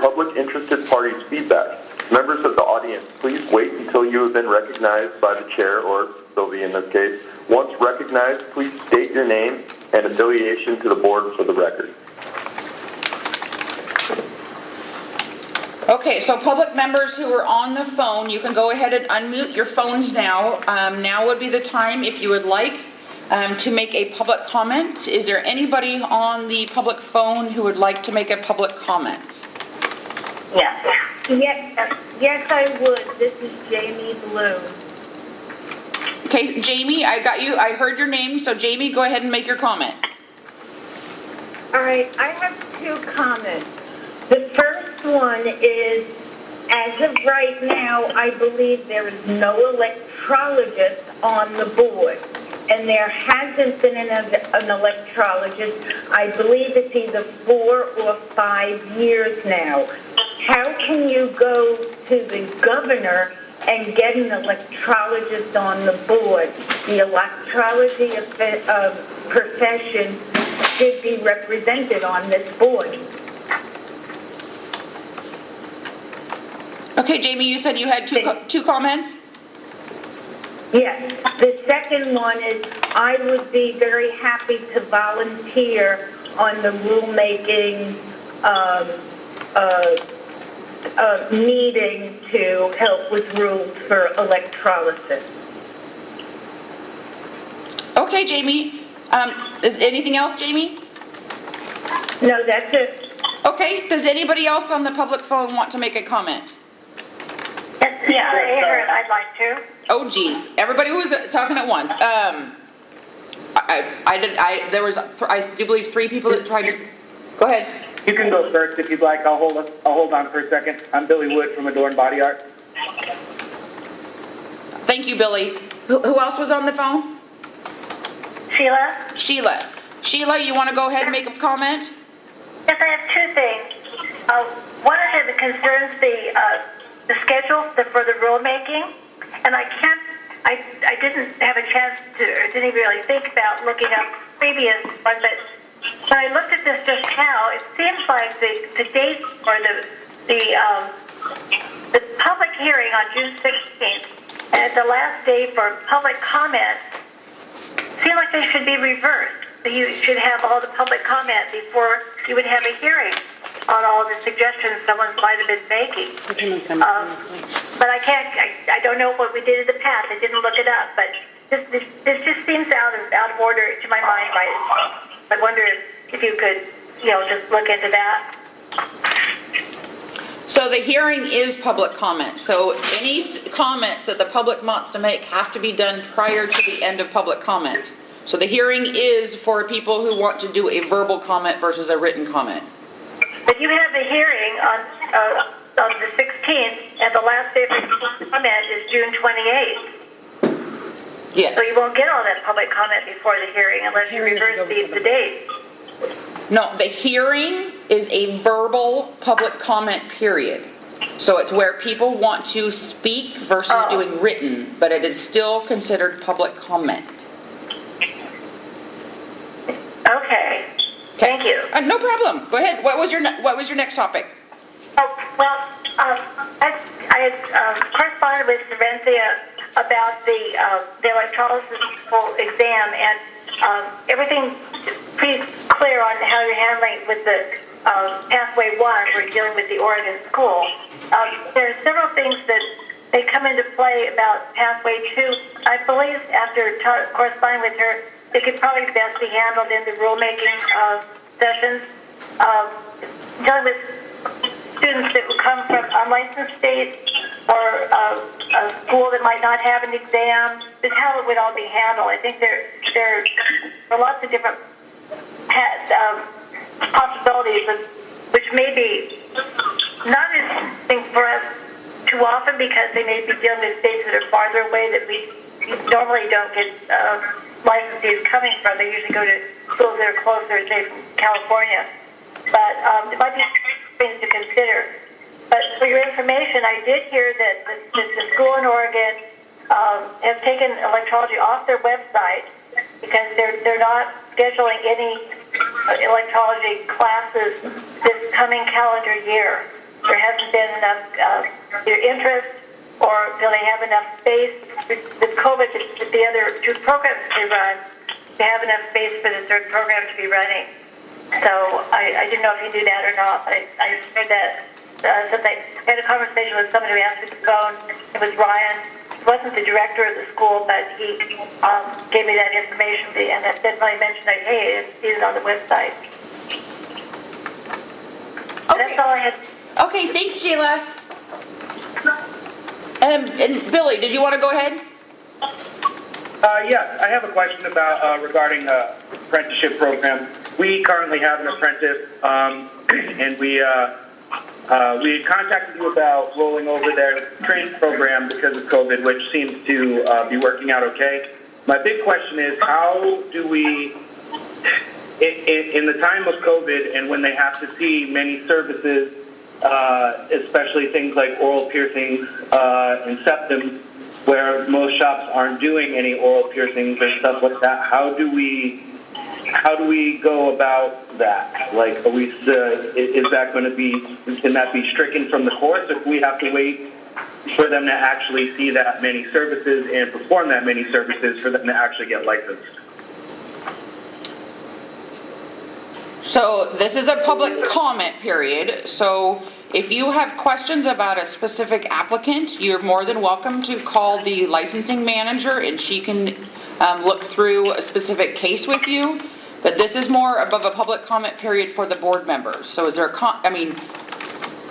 public interested parties' feedback. Members of the audience, please wait until you have been recognized by the chair, or Sylvie in this case. Once recognized, please state your name and affiliation to the board for the record. Okay, so public members who are on the phone, you can go ahead and unmute your phones now. Now would be the time if you would like to make a public comment. Is there anybody on the public phone who would like to make a public comment? Yes, I would. This is Jamie Blue. Okay, Jamie, I got you. I heard your name, so Jamie, go ahead and make your comment. All right, I have 2 comments. The first one is, as of right now, I believe there is no electrologist on the board. And there hasn't been an electrologist, I believe it's either 4 or 5 years now. How can you go to the governor and get an electrologist on the board? The electrology profession should be represented on this board. Okay, Jamie, you said you had two comments? Yes. The second one is I would be very happy to volunteer on the rulemaking meeting to help with rules for electrolysis. Okay, Jamie. Is anything else, Jamie? No, that's it. Okay, does anybody else on the public phone want to make a comment? Yeah, Aaron, I'd like to. Oh, geez. Everybody was talking at once. I do believe 3 people that tried to... Go ahead. You can go first if you'd like. I'll hold on for a second. I'm Billy Wood from Adorn Body Art. Thank you, Billy. Who else was on the phone? Sheila? Sheila, you want to go ahead and make a comment? Yes, I have 2 things. One of the concerns the schedule for the rulemaking, and I didn't have a chance to, or didn't really think about looking up previous ones, but when I looked at this just now, it seems like the date or the public hearing on June 16th and the last day for public comment seem like they should be reversed. So you should have all the public comment before you would have a hearing on all the suggestions someone might have been making. But I don't know what we did in the past. I didn't look it up, but this just seems out of order to my mind. I wonder if you could, just look into that. So the hearing is public comment. So any comments that the public wants to make have to be done prior to the end of public comment. So the hearing is for people who want to do a verbal comment versus a written comment. But you have a hearing on the 16th, and the last day for comment is June 28th. Yes. So you won't get all that public comment before the hearing unless you Hearing is reverse over for the the- dates. No, the hearing is a verbal public comment period. So it's where people want to speak versus doing written, but it is still considered public comment. Okay. Thank you. No problem. Go ahead. What was your next topic? Oh, well, I had corresponded with Savencia about the electrolysis exam, and everything is pretty clear on how you're handling with the Pathway 1. We're dealing with the Oregon school. There are several things that they come into play about Pathway 2. I believe after corresponding with her, it could probably best be handled in the rulemaking sessions. Dealing with students that would come from unlicensed states or a school that might not have an exam, is how it would all be handled. I think there are lots of different possibilities, which may be not as interesting for us too often because they may be dealing with states that are farther away that we normally don't get licensees coming from. They usually go to schools that are closer, say from California. But it might be things to consider. But for your information, I did hear that the school in Oregon has taken electrology off their website because they're not scheduling any electrology classes this coming calendar year. There hasn't been enough either interest or do they have enough space with COVID, with the other two programs they run, to have enough space for the third program to be running. So I didn't know if you knew that or not, but I heard that something. I had a conversation with somebody who answered the phone. It was Ryan. He wasn't the director of the school, but he gave me that information, and that definitely mentioned that, hey, it's even on the website. Okay. That's all I had. Okay, thanks, Sheila. And Billy, did you want to go ahead? Yes, I have a question about regarding apprenticeship program. We currently have an apprentice, and we had contacted you about rolling over their training program because of COVID, which seems to be working out okay. My big question is, how do we, in the time of COVID and when they have to see many services, especially things like oral piercings and septum, where most shops aren't doing any oral piercings or stuff like that, how do we go about that? Like, is that going to be, can that be stricken from the course if we have to wait for them to actually see that many services and perform that many services for them to actually get licensed? So this is a public comment period, so if you have questions about a specific applicant, you're more than welcome to call the licensing manager and she can look through a specific case with you. But this is more above a public comment period for the board members. So is there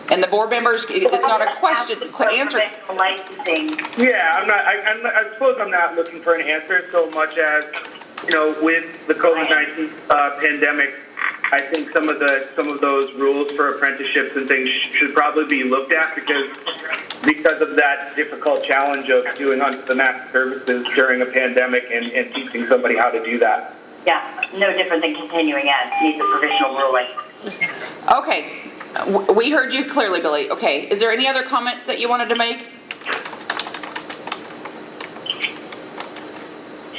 and the board members, it's not a question, answer. Licensing. Yeah, I suppose I'm not looking for an answer so much as, with the COVID-19 pandemic, I think some of those rules for apprenticeships and things should probably be looked at because of that difficult challenge of doing on-demand services during a pandemic and teaching somebody how to do that. Yeah, no different than continuing ed. Needs a provisional ruling. Okay, we heard you clearly, Billy. Okay, is there any other comments that you wanted to make?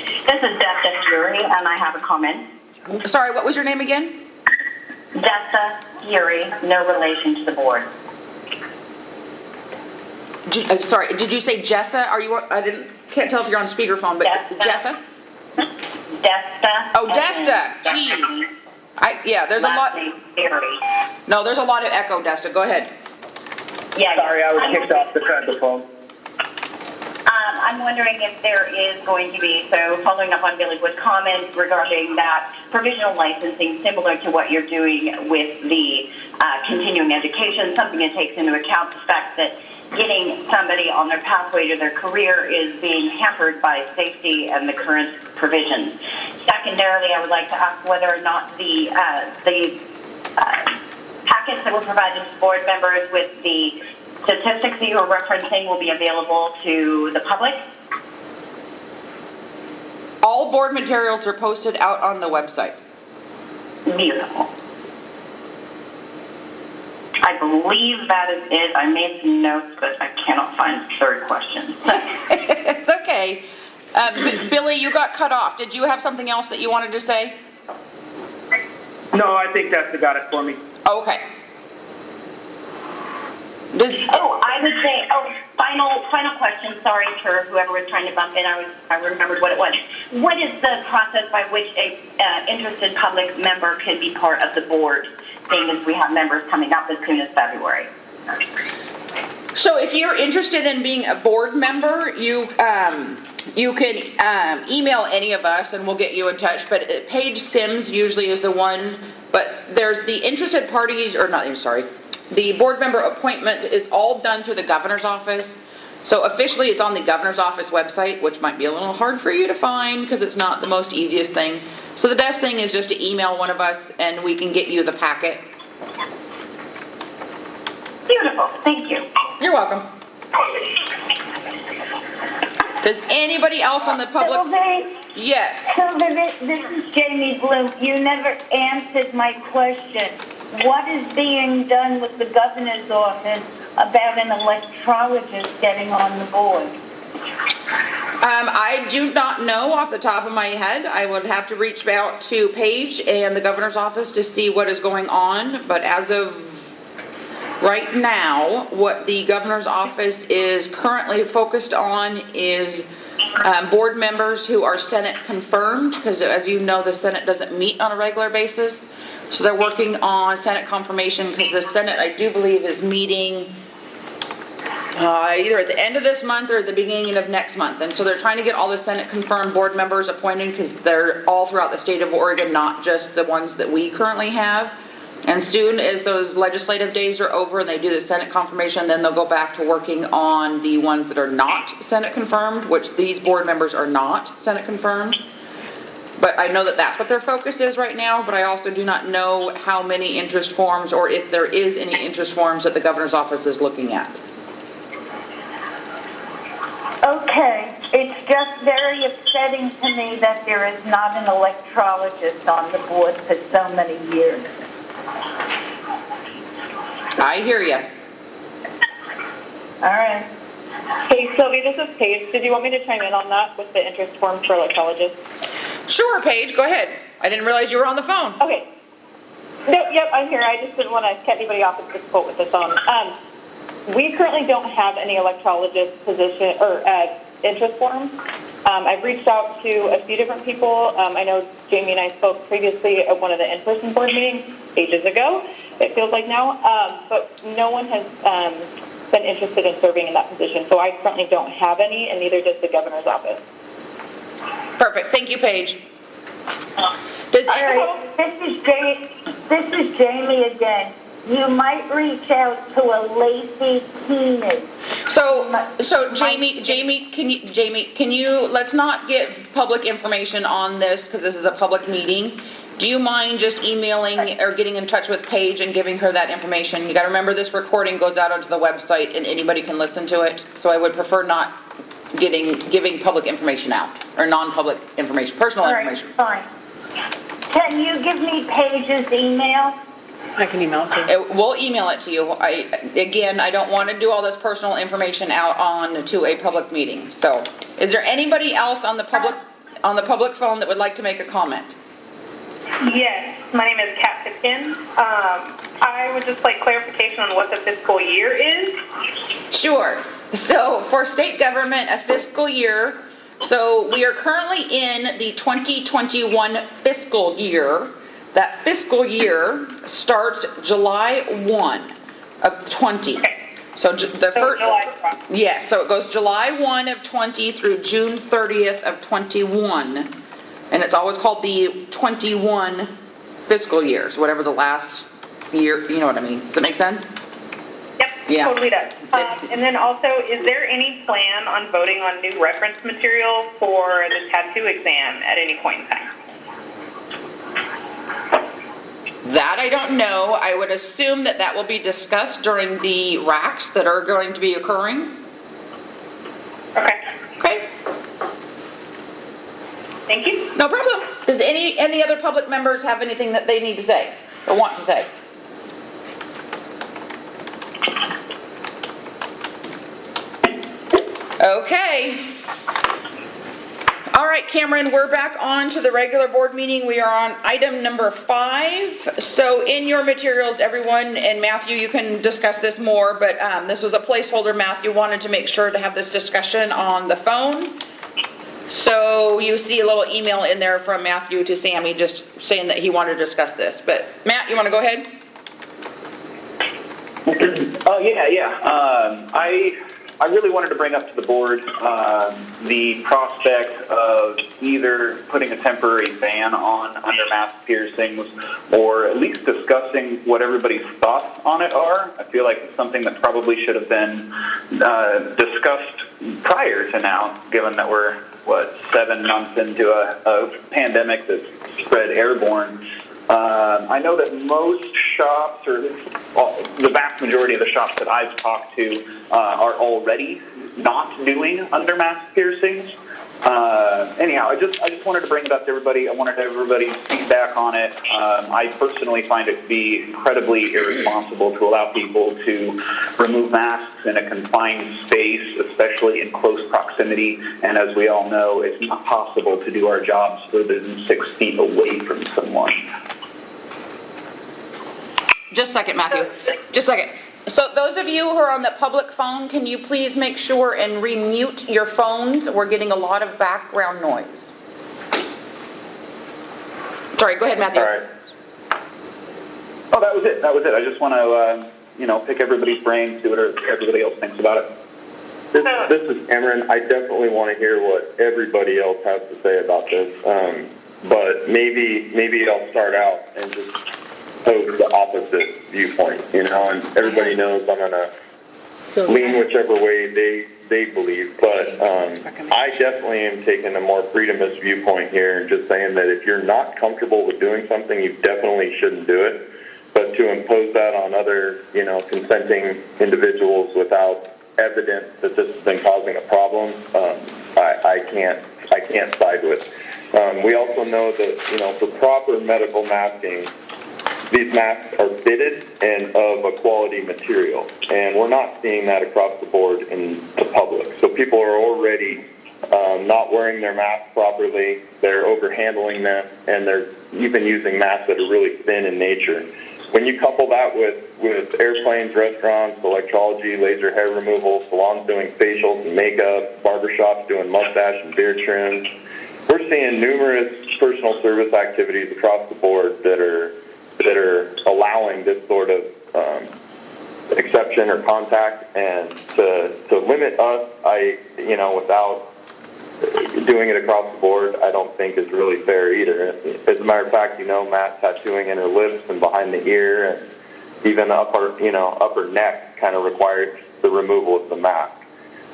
This is Dessa Fury, and I have a comment. Sorry, what was your name again? Dessa Fury, no relation to the board. Sorry, did you say Jessa? Can't tell if you're on speakerphone, but Jessa? Desta. Oh, Desta. Jeez. There's a lot. No, there's a lot of echo, Desta. Go ahead. Yeah. Sorry, I was kicked off the phone. I'm wondering if there is going to be, so following up on Billy Wood's comment regarding that provisional licensing, similar to what you're doing with the continuing education, something that takes into account the fact that getting somebody on their pathway to their career is being hampered by safety and the current provisions. Secondarily, I would like to ask whether or not the packets that were provided to board members with the statistics that you were referencing will be available to the public. All board materials are posted out on the website. Beautiful. I believe that is it. I made some notes, but I cannot find the third question. It's okay. Billy, you got cut off. Did you have something else that you wanted to say? No, I think that's got it for me. Okay. I would say, final question. Sorry for whoever was trying to bump in. I remembered what it was. What is the process by which a interested public member can be part of the board, seeing as we have members coming up as soon as February? So if you're interested in being a board member, you can email any of us and we'll get you in touch. But Paige Sims usually is the one. But there's the interested parties, or not, sorry. The board member appointment is all done through the governor's office. So officially it's on the governor's office website, which might be a little hard for you to find because it's not the most easiest thing. So the best thing is just to email one of us and we can get you the packet. Beautiful. Thank you. You're welcome. Does anybody else on the public? Sylvie? Yes. Sylvie, this is Jamie Bloom. You never answered my question. What is being done with the governor's office about an electrologist getting on the board? I do not know off the top of my head. I would have to reach out to Paige and the governor's office to see what is going on. But as of right now, what the governor's office is currently focused on is board members who are Senate confirmed, because as you know, the Senate doesn't meet on a regular basis. So they're working on Senate confirmation because the Senate, I do believe, is meeting either at the end of this month or at the beginning of next month. And so they're trying to get all the Senate confirmed board members appointed because they're all throughout the state of Oregon, not just the ones that we currently have. And soon as those legislative days are over and they do the Senate confirmation, then they'll go back to working on the ones that are not Senate confirmed, which these board members are not Senate confirmed. But I know that that's what their focus is right now, but I also do not know how many interest forms or if there is any interest forms that the governor's office is looking at. Okay, it's just very upsetting to me that there is not an electrologist on the board for so many years. I hear you. All right. Hey, Sylvie, this is Paige. Did you want me to chime in on that with the interest forms for electrologists? Sure, Paige, go ahead. I didn't realize you were on the phone. Okay. No, yep, I'm here. I just didn't want to cut anybody off. It's difficult with the phone. We currently don't have any electrologist position or interest forms. I've reached out to a few different people. I know Jamie and I spoke previously at one of the in-person board meetings ages ago, it feels like now, but no one has been interested in serving in that position. So I currently don't have any, and neither does the governor's office. Perfect. Thank you, Paige. All right, this is Jamie again. You might reach out to a Lacey Keenan. So Jamie, can you, let's not give public information on this because this is a public meeting. Do you mind just emailing or getting in touch with Paige and giving her that information? You got to remember this recording goes out onto the website and anybody can listen to it. So I would prefer not giving public information out or non-public information, personal information. Fine. Can you give me Paige's email? I can email it to you. We'll email it to you. I don't want to do all this personal information out on to a public meeting. So, is there anybody else on the public phone that would like to make a comment? Yes, my name is Kat Pitkin. I would just like clarification on what the fiscal year is. Sure. So for state government, a fiscal year, so we are currently in the 2021 fiscal year. That fiscal year starts July 1 of 20. So the first, yes, so it goes July 1 of 20 through June 30th of 21. And it's always called the 21 fiscal years, whatever the last year, you know what I mean. Does that make sense? Yep, Yeah. Totally does. And then also, is there any plan on voting on new reference material for the tattoo exam at any point in time? That I don't know. I would assume that will be discussed during the racks that are going to be occurring. Okay. Okay. Thank you. No problem. Does any other public members have anything that they need to say or want to say? Okay. All right, Cameron, we're back on to the regular board meeting. We are on item number 5. So in your materials, everyone, and Matthew, you can discuss this more, but this was a placeholder. Matthew wanted to make sure to have this discussion on the phone. So you see a little email in there from Matthew to Sammy just saying that he wanted to discuss this. But Matt, you want to go ahead? I really wanted to bring up to the board the prospect of either putting a temporary ban on under-mask piercings or at least discussing what everybody's thoughts on it are. I feel like it's something that probably should have been discussed prior to now, given that we're, 7 months into a pandemic that's spread airborne. I know that most shops, or the vast majority of the shops that I've talked to, are already not doing under-mask piercings. Anyhow, I just wanted to bring it up to everybody. I wanted everybody's feedback on it. I personally find it to be incredibly irresponsible to allow people to remove masks in a confined space, especially in close proximity. And as we all know, it's not possible to do our jobs further than 6 feet away from someone. Just a second, Matthew. Just a second. So those of you who are on the public phone, can you please make sure and remute your phones? We're getting a lot of background noise. Sorry, go ahead, Matthew. All right. Oh, that was it. I just want to, pick everybody's brains, see what everybody else thinks about it. This is Cameron. I definitely want to hear what everybody else has to say about this. But maybe I'll start out and just pose the opposite viewpoint, and everybody knows I'm going to lean whichever way they believe, but I definitely am taking a more freedomist viewpoint here and just saying that if you're not comfortable with doing something, you definitely shouldn't do it. But to impose that on other, consenting individuals without evidence that this has been causing a problem, I can't side with. We also know that, for proper medical masking, these masks are fitted and of a quality material, and we're not seeing that across the board in the public. So people are already not wearing their masks properly, they're overhandling them, and they're even using masks that are really thin in nature. When you couple that with airplanes, restaurants, electrology, laser hair removal, salons doing facials and makeup, barbershops doing mustache and beard trims, we're seeing numerous personal service activities across the board that are allowing this sort of exception or contact, and to limit us, without doing it across the board, I don't think is really fair either. As a matter of fact, Matt tattooing in her lips and behind the ear, and even upper neck kind of required the removal of the mask.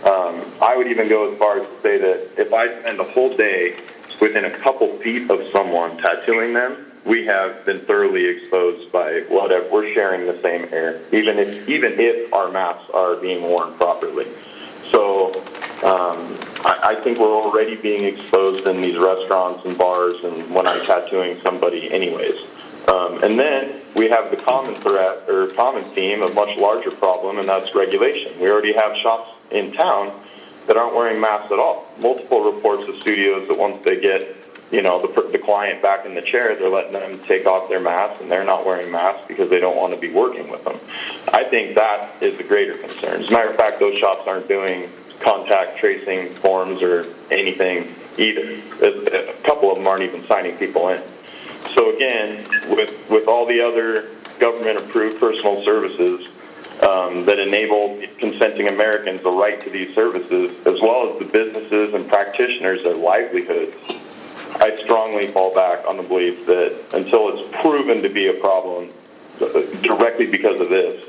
I would even go as far as to say that if I spend a whole day within a couple feet of someone tattooing them, we have been thoroughly exposed by whatever. We're sharing the same air, even if our masks are being worn properly. So I think we're already being exposed in these restaurants and bars, and when I'm tattooing somebody anyways. And then we have the common threat or common theme, a much larger problem, and that's regulation. We already have shops in town that aren't wearing masks at all. Multiple reports of studios that once they get the client back in the chair, they're letting them take off their masks, and they're not wearing masks because they don't want to be working with them. I think that is the greater concern. As a matter of fact, those shops aren't doing contact tracing forms or anything either. A couple of them aren't even signing people in. So again, with all the other government-approved personal services that enable consenting Americans the right to these services, as well as the businesses and practitioners, their livelihoods, I strongly fall back on the belief that until it's proven to be a problem directly because of this,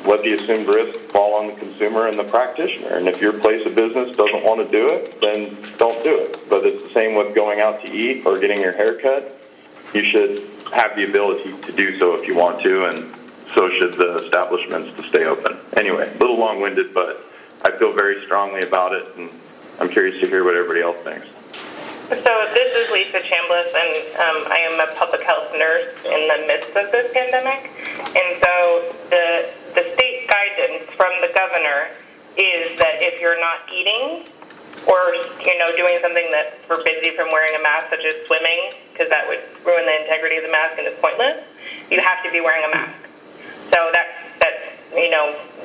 let the assumed risk fall on the consumer and the practitioner. And if your place of business doesn't want to do it, then don't do it. But it's the same with going out to eat or getting your hair cut. You should have the ability to do so if you want to, and so should the establishments to stay open. Anyway, a little long-winded, but I feel very strongly about it, and I'm curious to hear what everybody else thinks. So this is Lisa Chambliss, and I am a public health nurse in the midst of this pandemic. And so the state guidance from the governor is that if you're not eating or, doing something that forbids you from wearing a mask, such as swimming, because that would ruin the integrity of the mask and it's pointless, you have to be wearing a mask. So that's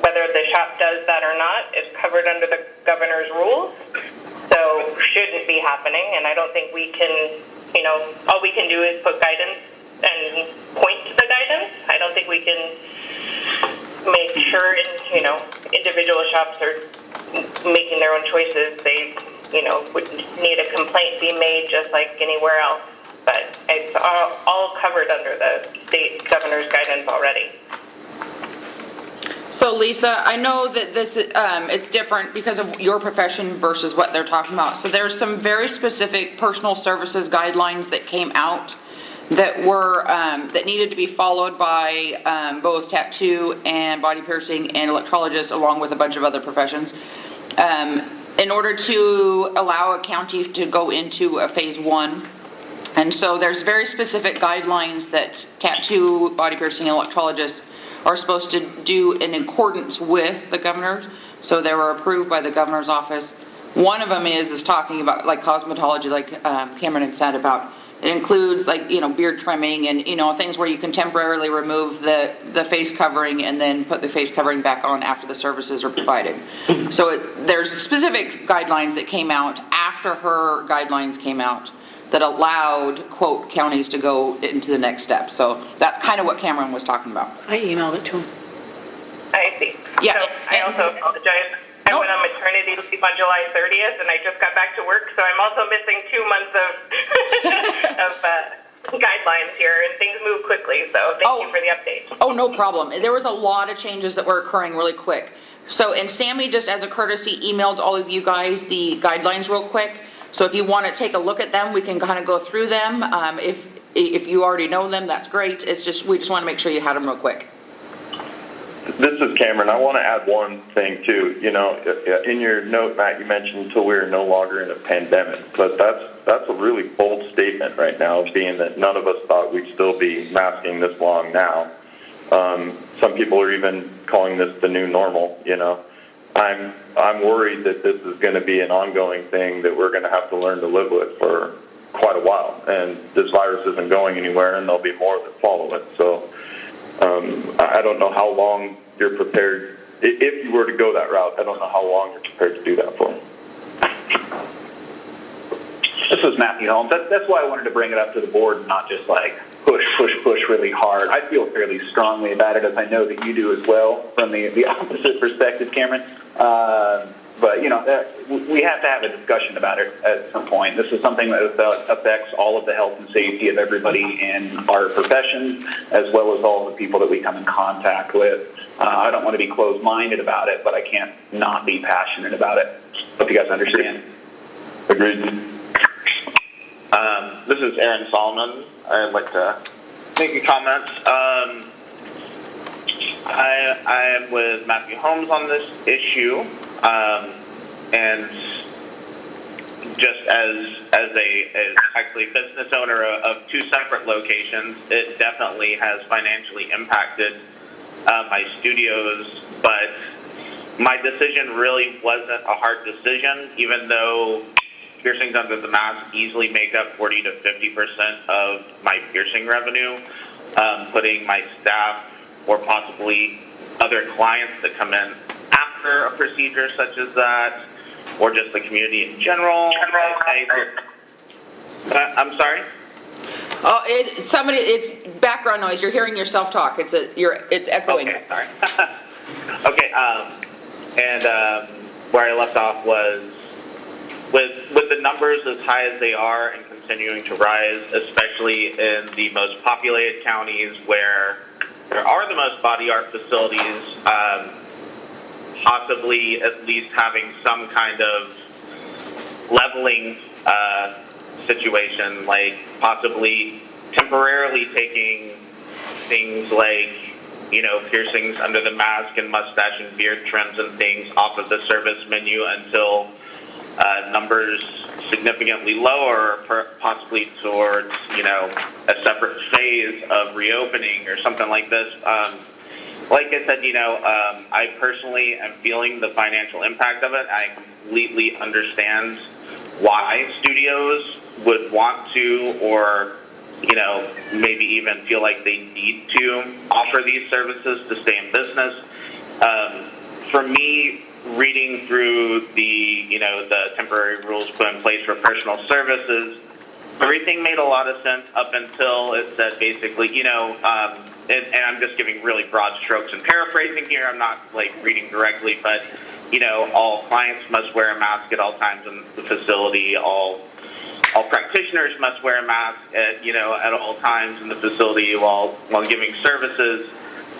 whether the shop does that or not is covered under the governor's rules. So shouldn't be happening, and I don't think we can, all we can do is put guidance and point to the guidance. I don't think we can make sure, individual shops are making their own choices. They, would need a complaint be made just like anywhere else. But it's all covered under the state governor's guidance already. So Lisa, I know that this, it's different because of your profession versus what they're talking about. So there's some very specific personal services guidelines that came out that were, that needed to be followed by both tattoo and body piercing and electrologists, along with a bunch of other professions, in order to allow a county to go into a phase 1. And so there's very specific guidelines that tattoo, body piercing, and electrologists are supposed to do in accordance with the governor's. So they were approved by the governor's office. One of them is talking about like cosmetology, like Cameron had said about. It includes like, beard trimming and, things where you can temporarily remove the face covering and then put the face covering back on after the services are provided. So there's specific guidelines that came out after her guidelines came out that allowed, quote, counties to go into the next step. So that's kind of what Cameron was talking about. I emailed it to him. I see. Yeah. So I also apologize. I went on maternity leave on July 30th, and I just got back to work, so I'm also missing 2 months of guidelines here, and things move quickly, so thank you for the update. Oh, no problem. There was a lot of changes that were occurring really quick. So, and Sammy, just as a courtesy, emailed all of you guys the guidelines real quick. So if you want to take a look at them, we can kind of go through them. If you already know them, that's great. It's just, we just want to make sure you had them real quick. This is Cameron. I want to add one thing too. In your note, Matt, you mentioned until we're no longer in a pandemic, but that's a really bold statement right now, being that none of us thought we'd still be masking this long now. Some people are even calling this the new normal. I'm worried that this is going to be an ongoing thing that we're going to have to learn to live with for quite a while, and this virus isn't going anywhere, and there'll be more that follow it. So. I don't know how long you're prepared, if you were to go that route, I don't know how long you're prepared to do that for. This is Matthew Holmes. That's why I wanted to bring it up to the board and not just like push really hard. I feel fairly strongly about it, as I know that you do as well, from the opposite perspective, Cameron. But, we have to have a discussion about it at some point. This is something that affects all of the health and safety of everybody in our professions, as well as all the people that we come in contact with. I don't want to be closed-minded about it, but I can't not be passionate about it. Hope you guys understand. Agreed. This is Aaron Solomon. I'd like to make a comment. I am with Matthew Holmes on this issue. And just as actually a business owner of 2 separate locations, it definitely has financially impacted my studios, but my decision really wasn't a hard decision, even though piercings under the mask easily make up 40 to 50% of my piercing revenue. Putting my staff or possibly other clients that come in after a procedure such as that, or just the community in general. I'm sorry? Oh, it's background noise. You're hearing yourself talk. It's echoing. Okay, sorry. Okay, and where I left off was with the numbers as high as they are and continuing to rise, especially in the most populated counties where there are the most body art facilities, possibly at least having some kind of leveling situation, like possibly temporarily taking things like, piercings under the mask and mustache and beard trims and things off of the service menu until numbers significantly lower, possibly towards, a separate phase of reopening or something like this. Like I said, I personally am feeling the financial impact of it. I completely understand why studios would want to, or, maybe even feel like they need to offer these services to stay in business. For me, reading through the temporary rules put in place for personal services, everything made a lot of sense up until it said basically, and I'm just giving really broad strokes and paraphrasing here. I'm not reading directly, but all clients must wear a mask at all times in the facility. All practitioners must wear a mask at all times in the facility while giving services.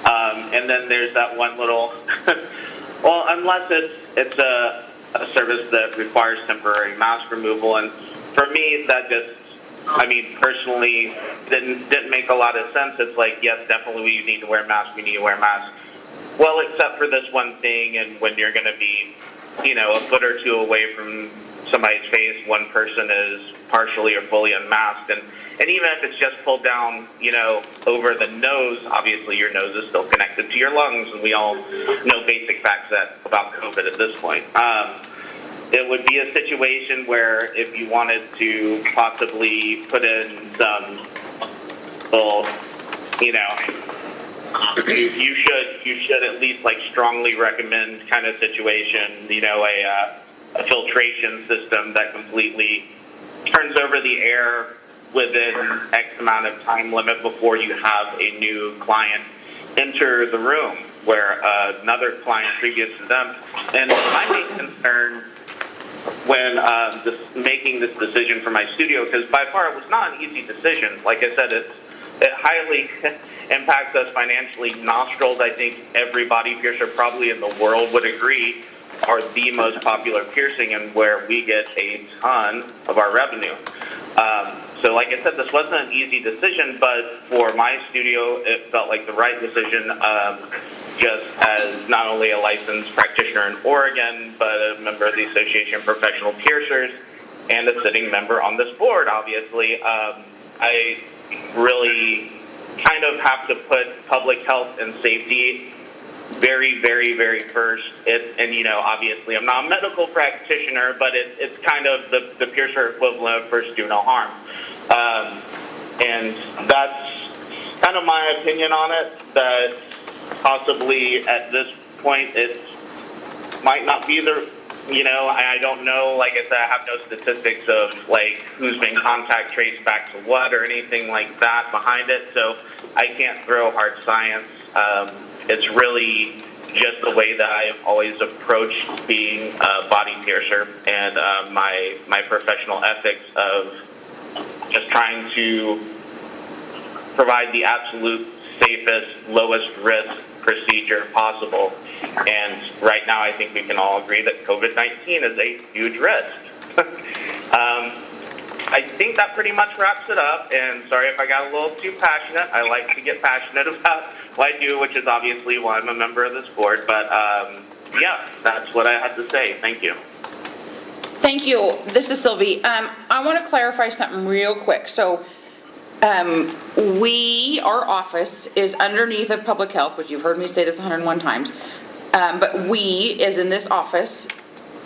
And then there's that one little, well, unless it's a service that requires temporary mask removal, and for me that just, personally didn't make a lot of sense. It's like, yes, definitely we need to wear masks. We need to wear masks. Well, except for this one thing, and when you're going to be, a foot or two away from somebody's face, one person is partially or fully unmasked, and even if it's just pulled down, over the nose, obviously your nose is still connected to your lungs, and we all know basic facts about COVID at this point. It would be a situation where if you wanted to possibly put in some, well, you should at least strongly recommend kind of situation, a filtration system that completely turns over the air within X amount of time limit before you have a new client enter the room where another client previous to them. And my main concern when making this decision for my studio, because by far it was not an easy decision. Like I said, it highly impacts us financially. Nostrils, I think every body piercer probably in the world would agree, are the most popular piercing and where we get a ton of our revenue. So like I said, this wasn't an easy decision, but for my studio, it felt like the right decision, just as not only a licensed practitioner in Oregon, but a member of the Association of Professional Piercers and a sitting member on this board, obviously. I really kind of have to put public health and safety very, very, very first. And obviously I'm not a medical practitioner, but it's kind of the piercer equivalent of first do no harm. And that's kind of my opinion on it, that possibly at this point it might not be I don't know, like I said, I have no statistics of who's been contact traced back to what or anything like that behind it, so I can't throw hard science. It's really just the way that I've always approached being a body piercer, and my professional ethics of just trying to provide the absolute safest, lowest risk procedure possible. And right now I think we can all agree that COVID-19 is a huge risk. I think that pretty much wraps it up, and sorry if I got a little too passionate. I like to get passionate about what I do, which is obviously why I'm a member of this board, but yeah, that's what I had to say. Thank you. Thank you. This is Sylvie. I want to clarify something real quick. So our office is underneath of public health, which you've heard me say this 101 times, but we, as in this office,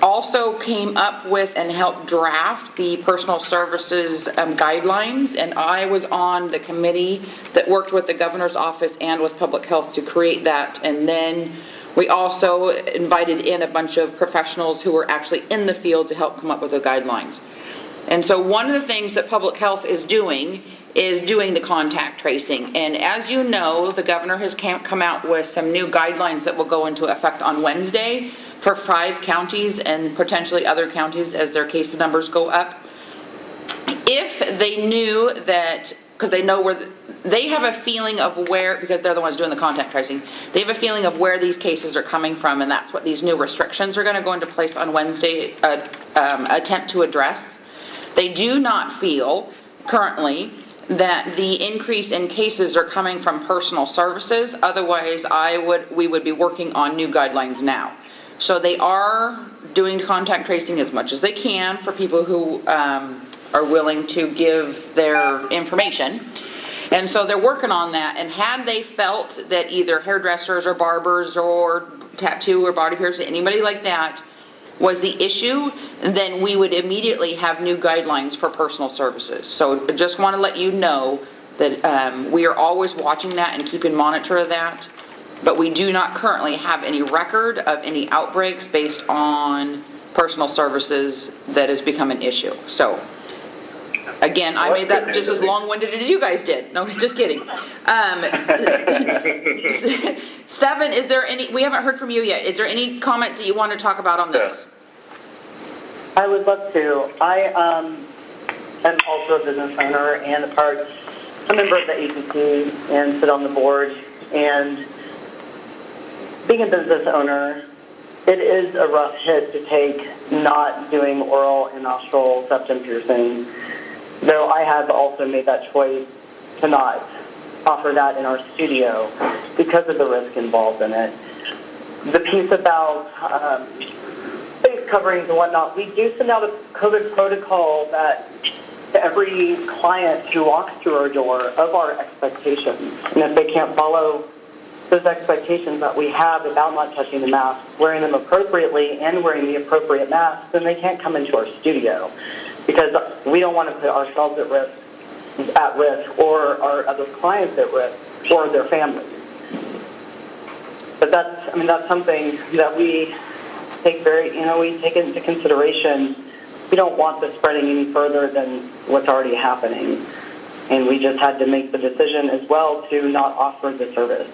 also came up with and helped draft the personal services guidelines, and I was on the committee that worked with the governor's office and with public health to create that. And then we also invited in a bunch of professionals who were actually in the field to help come up with the guidelines. And so one of the things that public health is doing the contact tracing. And as you know, the governor has come out with some new guidelines that will go into effect on Wednesday for 5 counties and potentially other counties as their case numbers go up. If they knew that, because they know where, they have a feeling of where, because they're the ones doing the contact tracing, they have a feeling of where these cases are coming from, and that's what these new restrictions are going to go into place on Wednesday, attempt to address. They do not feel currently that the increase in cases are coming from personal services. Otherwise, we would be working on new guidelines now. So they are doing contact tracing as much as they can for people who are willing to give their information. And so they're working on that. And had they felt that either hairdressers or barbers or tattoo or body piercing, anybody like that, was the issue, then we would immediately have new guidelines for personal services. So I just want to let you know that we are always watching that and keeping monitor of that. But we do not currently have any record of any outbreaks based on personal services that has become an issue. So, again, I made that just as long-winded as you guys did. No, just kidding. 7, is there any, we haven't heard from you yet. Is there any comments that you want to talk about on this? I would love to. I am also a business owner and a member of the agency and sit on the board. And being a business owner, it is a rough hit to take not doing oral and nostril septum piercing, though I have also made that choice to not offer that in our studio because of the risk involved in it. The piece about face coverings and whatnot, we do send out a COVID protocol that to every client who walks through our door of our expectations. And if they can't follow those expectations that we have about not touching the mask, wearing them appropriately and wearing the appropriate mask, then they can't come into our studio because we don't want to put ourselves at risk or our other clients at risk or their families. But that's something that we take we take into consideration. We don't want this spreading any further than what's already happening. And we just had to make the decision as well to not offer the service,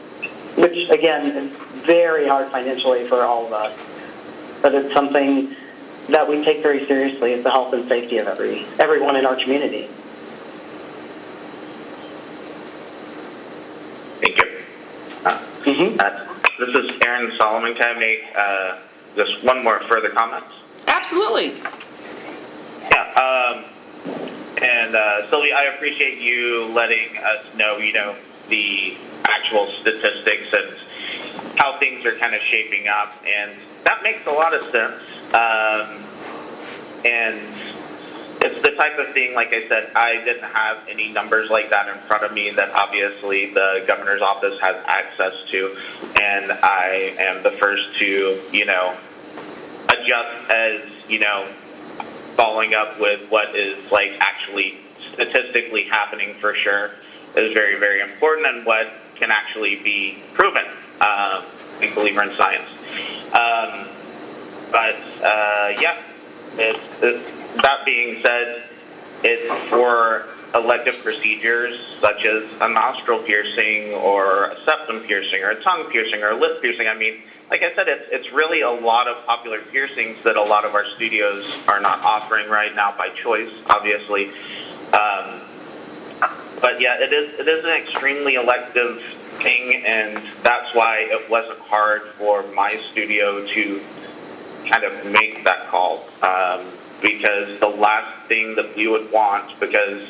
which again is very hard financially for all of us. But it's something that we take very seriously. It's the health and safety of everyone in our community. Thank you. This is Aaron Solomon. Can I make just one more further comments? Absolutely. Yeah. And Sylvia, I appreciate you letting us know, the actual statistics and how things are kind of shaping up, and that makes a lot of sense. And it's the type of thing, like I said, I didn't have any numbers like that in front of me that obviously the governor's office has access to, and I am the first to, adjust as, following up with what is actually statistically happening for sure is very, very important, and what can actually be proven. We believe in science. That being said, it's for elective procedures such as a nostril piercing or a septum piercing or a tongue piercing or a lip piercing. Like I said, it's really a lot of popular piercings that a lot of our studios are not offering right now by choice, obviously. But yeah, it is an extremely elective thing, and that's why it wasn't hard for my studio to kind of make that call. Because the last thing that we would want, because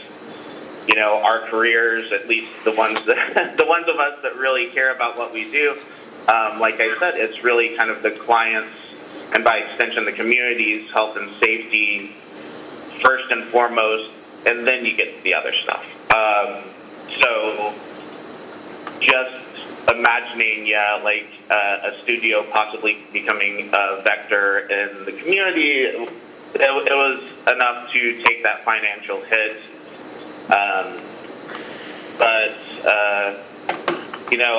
our careers, at least the ones of us that really care about what we do, like I said, it's really kind of the clients and by extension the community's health and safety first and foremost, and then you get the other stuff. So just imagining, a studio possibly becoming a vector in the community, it was enough to take that financial hit.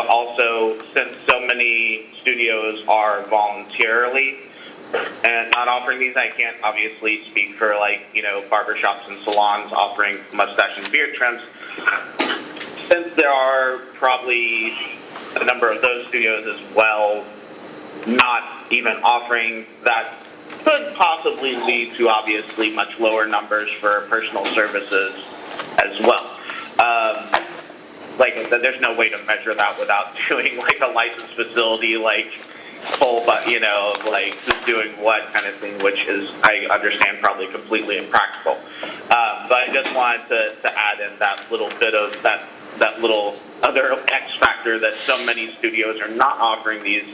Also, since so many studios are voluntarily and not offering these, I can't obviously speak for barbershops and salons offering mustache and beard trims. Since there are probably a number of those studios as well not even offering, that could possibly lead to obviously much lower numbers for personal services as well. Like I said, there's no way to measure that without doing a licensed facility, full, but who's doing what kind of thing, which is, I understand, probably completely impractical. But I just wanted to add in that little bit of that little other X factor that so many studios are not offering these,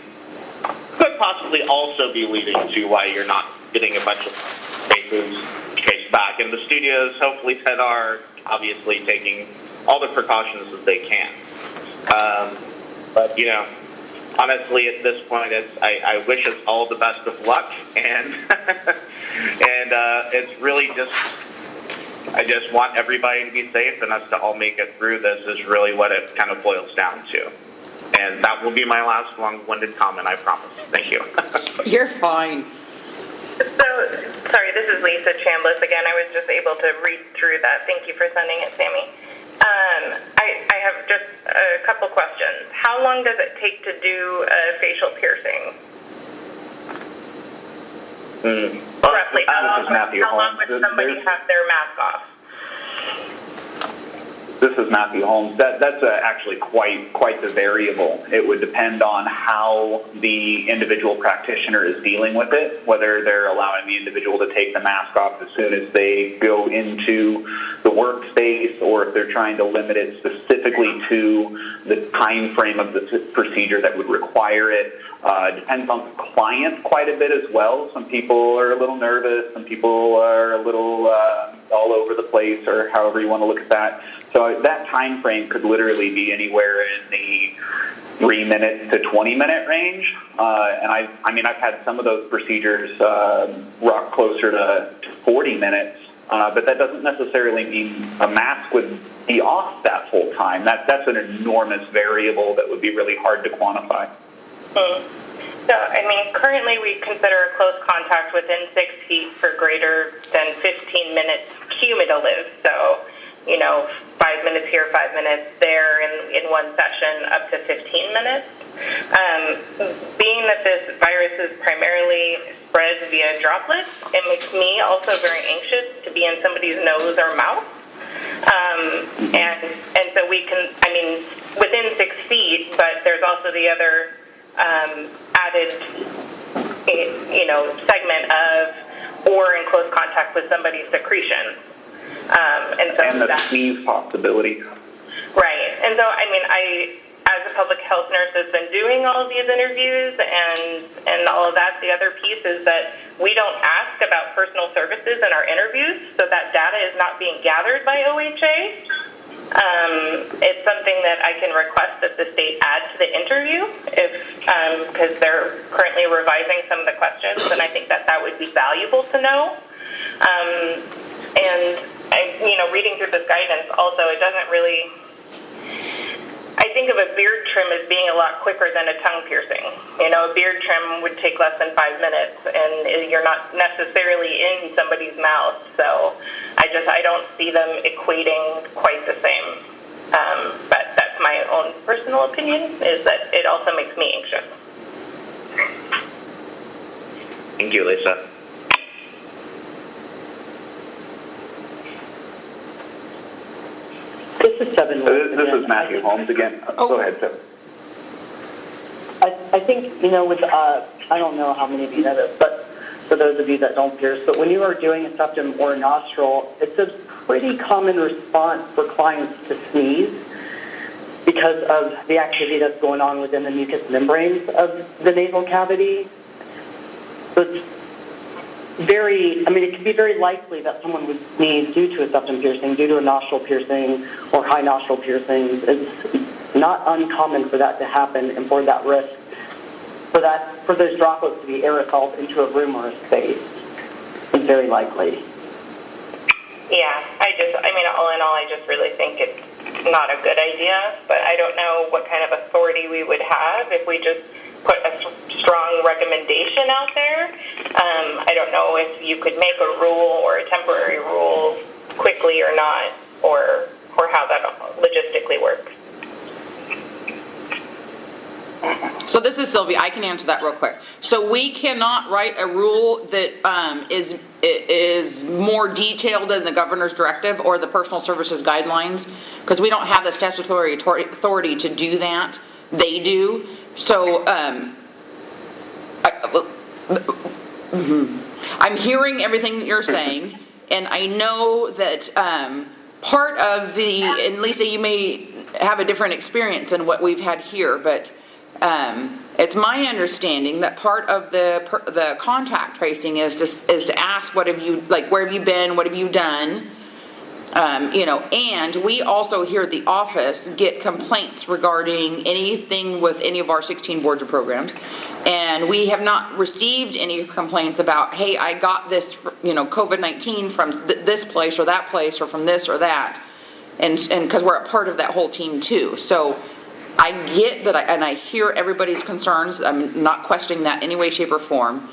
could possibly probably also be leading to why you're not getting a bunch of cases traced back. And the studios, hopefully, that are obviously taking all the precautions that they can. But, you know, honestly, at this point, I wish us all the best of luck, and it's really just, I just want everybody to be safe and us to all make it through this is really what it kind of boils down to. And that will be my last long-winded comment, I promise. Thank you. You're fine. So, sorry, this is Lisa Chambliss again. I was just able to read through that. Thank you for sending it, Sammy. I have just a couple questions. How long does it take to do a facial piercing? Roughly, how long would somebody have their mask off? This is Matthew Holmes. That's actually quite the variable. It would depend on how the individual practitioner is dealing with it, whether they're allowing the individual to take the mask off as soon as they go into the workspace, or if they're trying to limit it specifically to the time frame of the procedure that would require it. Depends on the client quite a bit as well. Some people are a little nervous. Some people are a little all over the place, or however you want to look at that. So that time frame could literally be anywhere in the 3 minutes to 20-minute range. And I've had some of those procedures rock closer to 40 minutes, but that doesn't necessarily mean a mask would be off that full time. That's an enormous variable that would be really hard to quantify. So, I mean, currently we consider a close contact within 6 feet for greater than 15 minutes cumulative. So, you know, 5 minutes here, 5 minutes there in one session, up to 15 minutes. Being that this virus is primarily spread via droplets, it makes me also very anxious to be in somebody's nose or mouth. And so we can, I mean, within 6 feet, but there's also the other added, you know, segment of or in close contact with somebody's secretions. And the sneeze possibility. Right. And so, I mean, I, as a public health nurse, has been doing all of these interviews and all of that. The other piece is that we don't ask about personal services in our interviews, so that data is not being gathered by OHA. It's something that I can request that the state add to the interview because they're currently revising some of the questions, and I think that would be valuable to know. And you know, reading through this guidance also, it doesn't really, I think of a beard trim as being a lot quicker than a tongue piercing. You know, a beard trim would take less than 5 minutes, and you're not necessarily in somebody's mouth. So I don't see them equating quite the same. But that's my own personal opinion, is that it also makes me anxious. Thank you, Lisa. This is Seven. This is Matthew Holmes again. Oh. Go ahead, Seven. I think, you know, with, I don't know how many of you know this, but for those of you that don't pierce, but when you are doing a septum or a nostril, it's a pretty common response for clients to sneeze because of the activity that's going on within the mucous membranes of the nasal cavity. So it's it can be very likely that someone would sneeze due to a septum piercing, due to a nostril piercing or high nostril piercings. It's not uncommon for that to happen, and for that risk, for those droplets to be aerosoled into a room or a space is very likely. Yeah, all in all, I just really think it's not a good idea, but I don't know what kind of authority we would have if we just put a strong recommendation out there. I don't know if you could make a rule or a temporary rule quickly or not, or how that logistically works. So this is Sylvia. I can answer that real quick. So we cannot write a rule that is more detailed than the governor's directive or the personal services guidelines, because we don't have the statutory authority to do that. They do. So I'm hearing everything you're saying, and I know that part of and Lisa, you may have a different experience than what we've had here, but It's my understanding that part of the contact tracing is to ask, what have you, like, where have you been, what have you done? And we also here at the office get complaints regarding anything with any of our 16 boards or programs. And we have not received any complaints about, hey, I got this, COVID-19 from this place or that place or from this or that. And because we're a part of that whole team too. So I get that, and I hear everybody's concerns. I'm not questioning that in any way, shape, or form.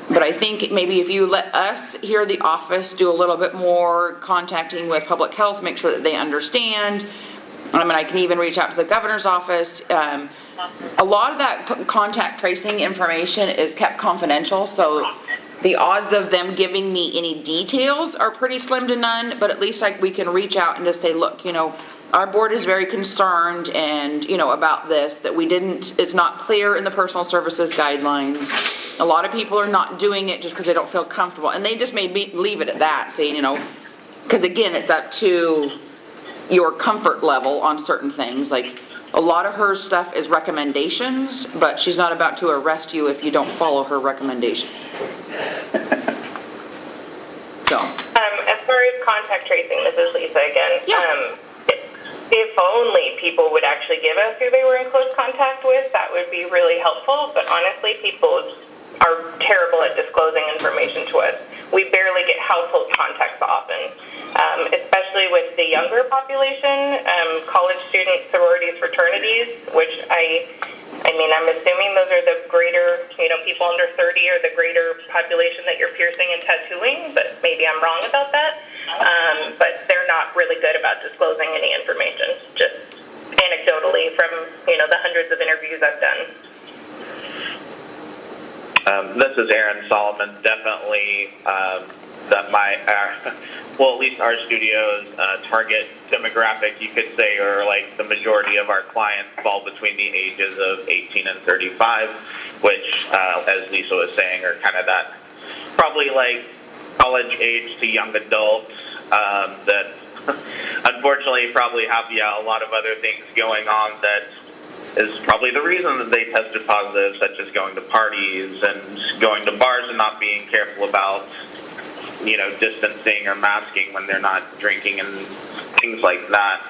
But I think maybe if you let us here at the office do a little bit more contacting with public health, make sure that they understand. I can even reach out to the governor's office. A lot of that contact tracing information is kept confidential, so the odds of them giving me any details are pretty slim to none, but at least we can reach out and just say, look, our board is very concerned and, about this, that it's not clear in the personal services guidelines. A lot of people are not doing it just because they don't feel comfortable, and they just may leave it at that, saying, because again, it's up to your comfort level on certain things. Like, a lot of her stuff is recommendations, but she's not about to arrest you if you don't follow her recommendation. So. As far as contact tracing, this is Lisa again. Yeah. If only people would actually give us who they were in close contact with, that would be really helpful. But honestly, people are terrible at disclosing information to us. We barely get household contacts often, especially with the younger population, college students, sororities, fraternities, which I'm assuming those are the greater, people under 30 are the greater population that you're piercing and tattooing, but maybe I'm wrong about that. But they're not really good about disclosing any information, just anecdotally from, the hundreds of interviews I've done. This is Aaron Solomon. Definitely at least our studio's target demographic, you could say, or like the majority of our clients fall between the ages of 18 and 35, which, as Lisa was saying, are kind of that probably like college age to young adults that unfortunately probably have a lot of other things going on that is probably the reason that they tested positive, such as going to parties and going to bars and not being careful about, distancing or masking when they're not drinking and things like that.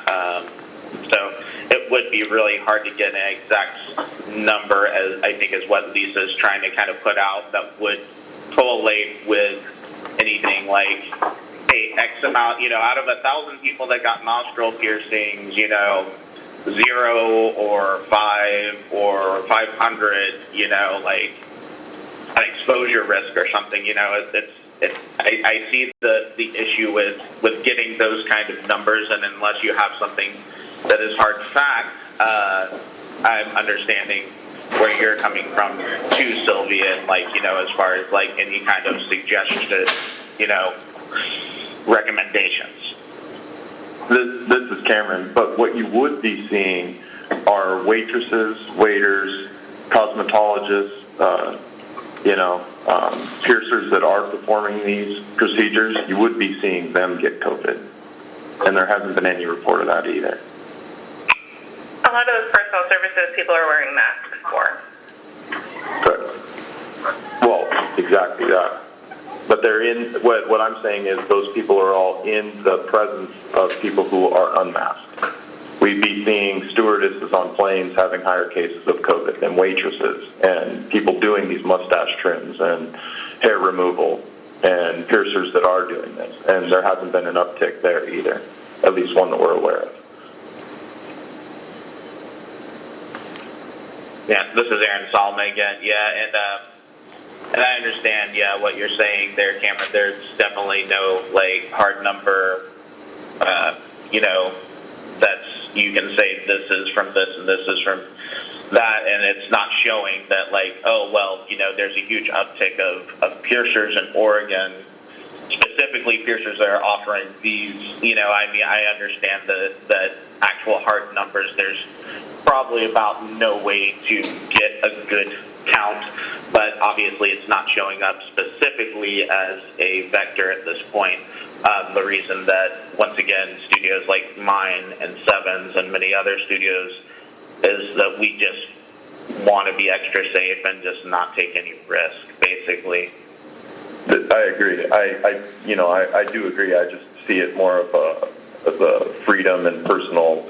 So it would be really hard to get an exact number, as I think is what Lisa's trying to kind of put out, that would correlate with anything like, hey, X amount, out of 1,000 people that got nostril piercings, 0 or 5 or 500, like an exposure risk or something, I see the issue with getting those kind of numbers, and unless you have something that is hard fact, I'm understanding where you're coming from too, Sylvia, and as far as any kind of suggested, recommendations. This is Cameron, but what you would be seeing are waitresses, waiters, cosmetologists, piercers that are performing these procedures. You would be seeing them get COVID, and there hasn't been any report of that either. A lot of those personal services people are wearing masks for. Correct. Well, exactly that. But they're in, what I'm saying is those people are all in the presence of people who are unmasked. We'd be seeing stewardesses on planes having higher cases of COVID, and waitresses, and people doing these mustache trims and hair removal, and piercers that are doing this. And there hasn't been an uptick there either, at least one that we're aware of. Yeah, this is Aaron Solomon again. Yeah, and I understand, what you're saying there, Cameron. There's definitely no, hard number, that's, you can say this is from this and this is from that, and it's not showing that, there's a huge uptick of piercers in Oregon, specifically piercers that are offering these, I understand that actual hard numbers, there's probably about no way to get a good count, but obviously it's not showing up specifically as a vector at this point. The reason that, once again, studios like mine and Sevens and many other studios is that we just want to be extra safe and just not take any risk, basically. I agree. I do agree. I just see it more of a freedom and personal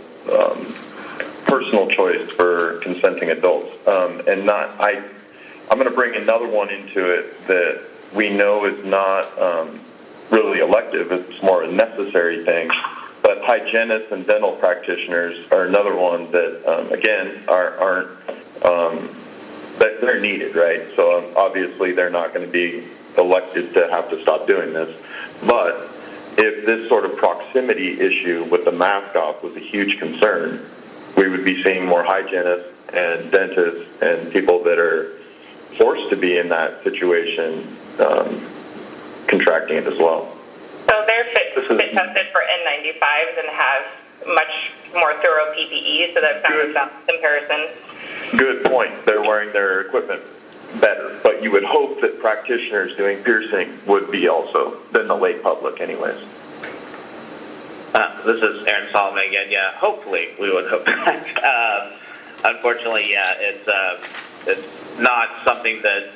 choice for consenting adults, and not. I'm going to bring another one into it that we know is not really elective. It's more a necessary thing. But hygienists and dental practitioners are another one that, again, aren't that they're needed, right? So obviously they're not going to be elected to have to stop doing this. But if this sort of proximity issue with the mask off was a huge concern, we would be seeing more hygienists and dentists and people that are forced to be in that situation contracting it as well. So they're fit tested for N95s and have much more thorough PPE, so that's not a sound comparison. Good point. They're wearing their equipment better, but you would hope that practitioners doing piercing would be also, than the lay public anyways. This is Aaron Solomon again. Yeah, hopefully we would hope that. Unfortunately, yeah, it's not something that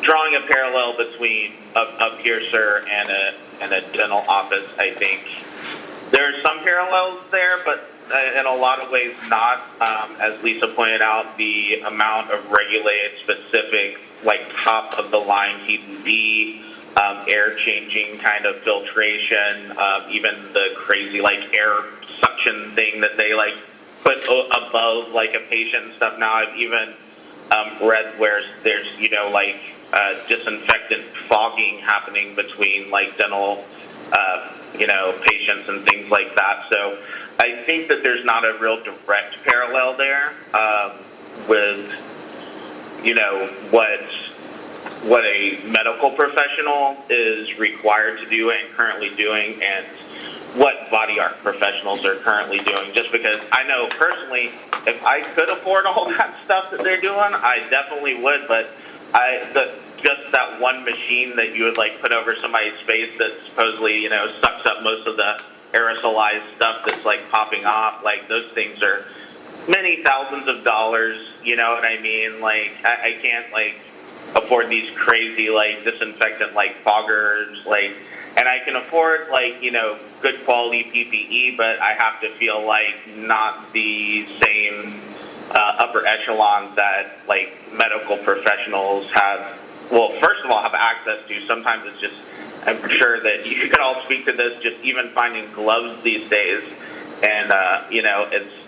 drawing a parallel between a piercer and a dental office. I think there are some parallels there, but in a lot of ways not. As Lisa pointed out, the amount of regulated specific, like top of the line PPE, air changing kind of filtration, even the crazy like air suction thing that they like put above like a patient and stuff. Now I've even read where there's like disinfectant fogging happening between like dental patients and things like that. So I think that there's not a real direct parallel there with what a medical professional is required to do and currently doing, and what body art professionals are currently doing. Just because I know personally, if I could afford all that stuff that they're doing, I definitely would. But just that one machine that you would like put over somebody's face that supposedly sucks up most of the aerosolized stuff that's like popping off, like those things are many thousands of dollars. You know what I mean? Like I can't like afford these crazy like disinfectant like foggers, like, and I can afford like good quality PPE, but I have to feel like not the same upper echelons that like medical professionals have. Well, first of all, have access to. Sometimes it's just, I'm sure that you could all speak to this, just even finding gloves these days, and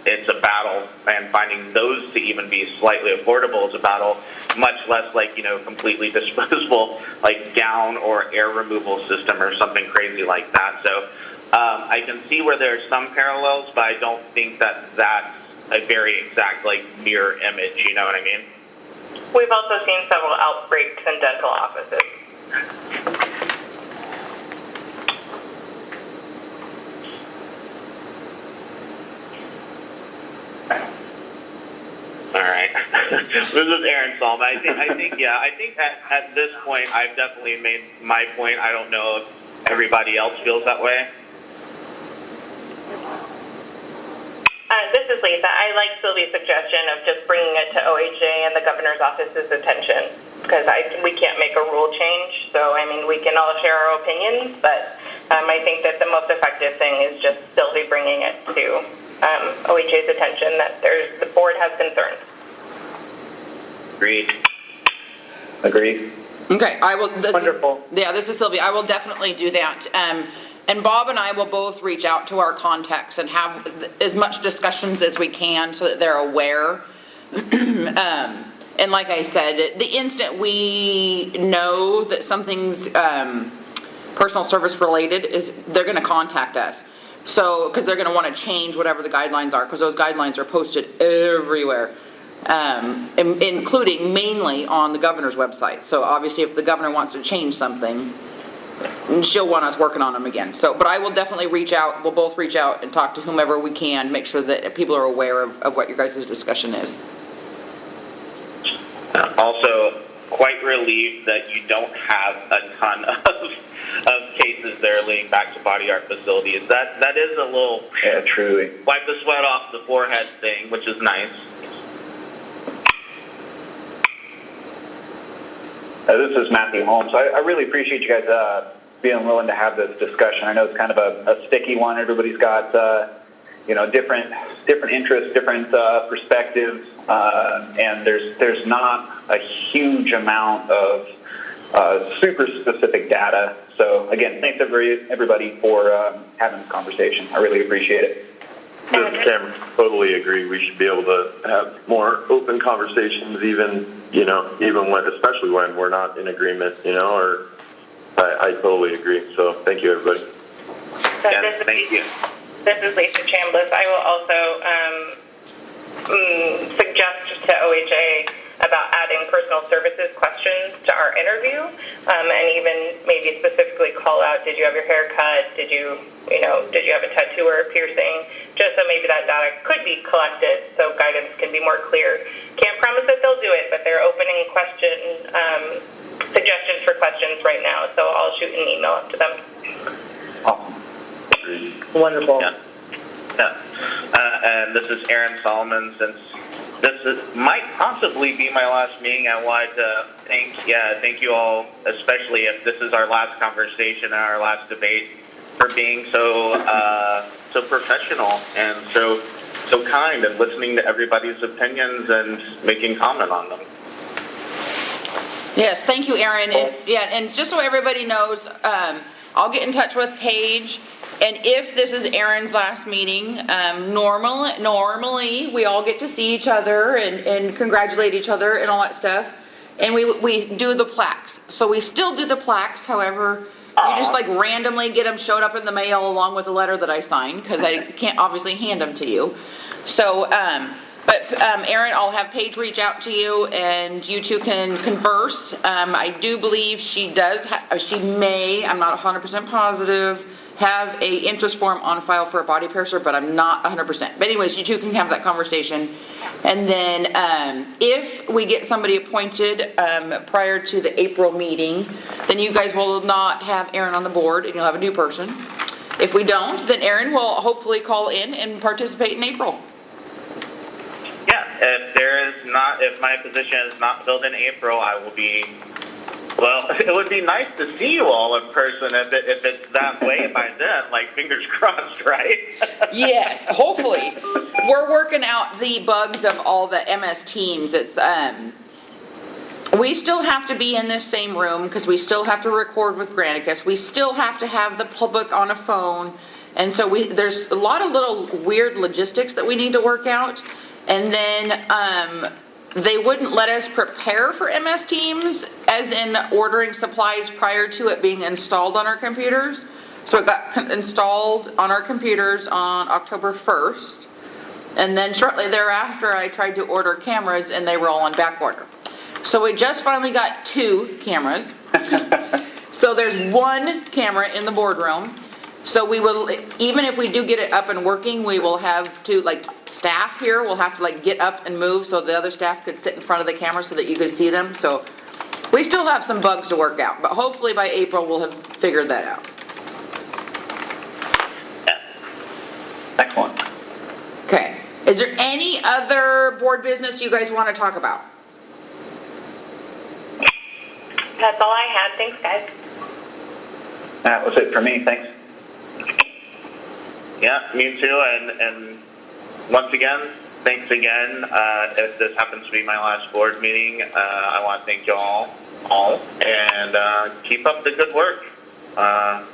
it's a battle, and finding those to even be slightly affordable is a battle, much less like completely disposable like gown or air removal system or something crazy like that. So I can see where there's some parallels, but I don't think that that's a very exact like mirror image. You know what I mean? We've also seen several outbreaks in dental offices. All right. This is Aaron Solomon. I think at this point I've definitely made my point. I don't know if everybody else feels that way. This is Lisa. I like Sylvia's suggestion of just bringing it to OHA and the governor's office's attention, because we can't make a rule change. So, I mean, we can all share our opinions, but I think that the most effective thing is just Sylvie bringing it to OHA's attention that the board has concerns. Agreed. Okay, I will. Wonderful. Yeah, this is Sylvia. I will definitely do that. And Bob and I will both reach out to our contacts and have as much discussions as we can so that they're aware. And like I said, the instant we know that something's personal service related, they're going to contact us. So, because they're going to want to change whatever the guidelines are, because those guidelines are posted everywhere, including mainly on the governor's website. So obviously if the governor wants to change something, she'll want us working on them again. So, but I will definitely reach out. We'll both reach out and talk to whomever we can, make sure that people are aware of what your guys' discussion is. Also, quite relieved that you don't have a ton of cases there leading back to body art facilities. That is a little truly wipe the sweat off the forehead thing, which is nice. This is Matthew Holmes. I really appreciate you guys being willing to have this discussion. I know it's kind of a sticky one. Everybody's got different interests, different perspectives, and there's not a huge amount of super specific data. So again, thanks everybody for having this conversation. I really appreciate it. This is Cameron. Totally agree. We should be able to have more open conversations, even when, especially when we're not in agreement, or I totally agree. So thank you, everybody. Thank you. This is Lisa Chambliss. I will also suggest to OHA about adding personal services questions to our interview, and even maybe specifically call out, did you have your hair cut? Did you have a tattoo or a piercing? Just so maybe that data could be collected so guidance can be more clear. Can't promise that they'll do it, but they're opening suggestions for questions right now, so I'll shoot an email up to them. Wonderful. Yeah. And this is Aaron Solomon. Since this might possibly be my last meeting, I wanted to thank you all, especially if this is our last conversation and our last debate, for being so professional and so kind and listening to everybody's opinions and making comment on them. Yes, thank you, Aaron. And just so everybody knows, I'll get in touch with Paige. And if this is Aaron's last meeting, normally we all get to see each other and congratulate each other and all that stuff. And we do the plaques. So we still do the plaques. However, you just randomly get them showed up in the mail along with a letter that I signed, because I can't obviously hand them to you. So, Aaron, I'll have Paige reach out to you and you two can converse. I do believe she may, I'm not 100% positive, have a interest form on file for a body piercer, but I'm not 100%. But anyways, you two can have that conversation. And then if we get somebody appointed prior to the April meeting, then you guys will not have Aaron on the board and you'll have a new person. If we don't, then Aaron will hopefully call in and participate in April. Yeah, if my position is not filled in April, I will be. Well, it would be nice to see you all in person if it's that way by then, fingers crossed, right? Yes, hopefully. We're working out the bugs of all the MS Teams. It's we still have to be in this same room because we still have to record with Granicus. We still have to have the public on a phone. And so there's a lot of little weird logistics that we need to work out. And then they wouldn't let us prepare for MS Teams, as in ordering supplies prior to it being installed on our computers. So it got installed on our computers on October 1st. And then shortly thereafter, I tried to order cameras and they were all on back order. So we just finally got 2 cameras. So there's 1 camera in the boardroom. So we will, even if we do get it up and working, we will have to, staff here will have to get up and move so the other staff could sit in front of the camera so that you could see them. So we still have some bugs to work out, but hopefully by April we'll have figured that out. Excellent. Okay. Is there any other board business you guys want to talk about? That's all I had. Thanks, guys. That was it for me. Thanks. Yeah, me too. And once again, thanks again. If this happens to be my last board meeting, I want to thank you all, and keep up the good work. I've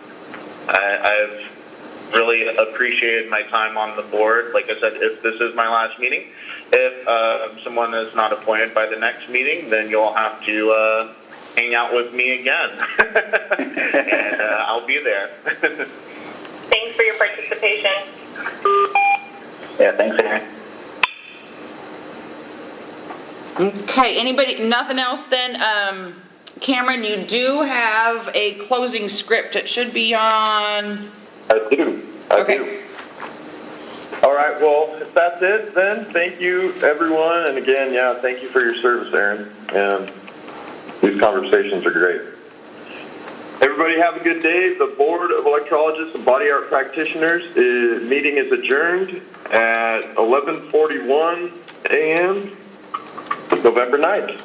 really appreciated my time on the board. Like I said, if this is my last meeting, if someone is not appointed by the next meeting, then you'll have to hang out with me again, and I'll be there. Thanks for your participation. Yeah, thanks, Aaron. Okay, nothing else then? Cameron, you do have a closing script. It should be on... I do. All right, well, if that's it, then thank you, everyone. And again, thank you for your service, Aaron. And these conversations are great. Everybody have a good day. The Board of Electrologists and Body Art Practitioners meeting is adjourned at 11:41 a.m. November 9th.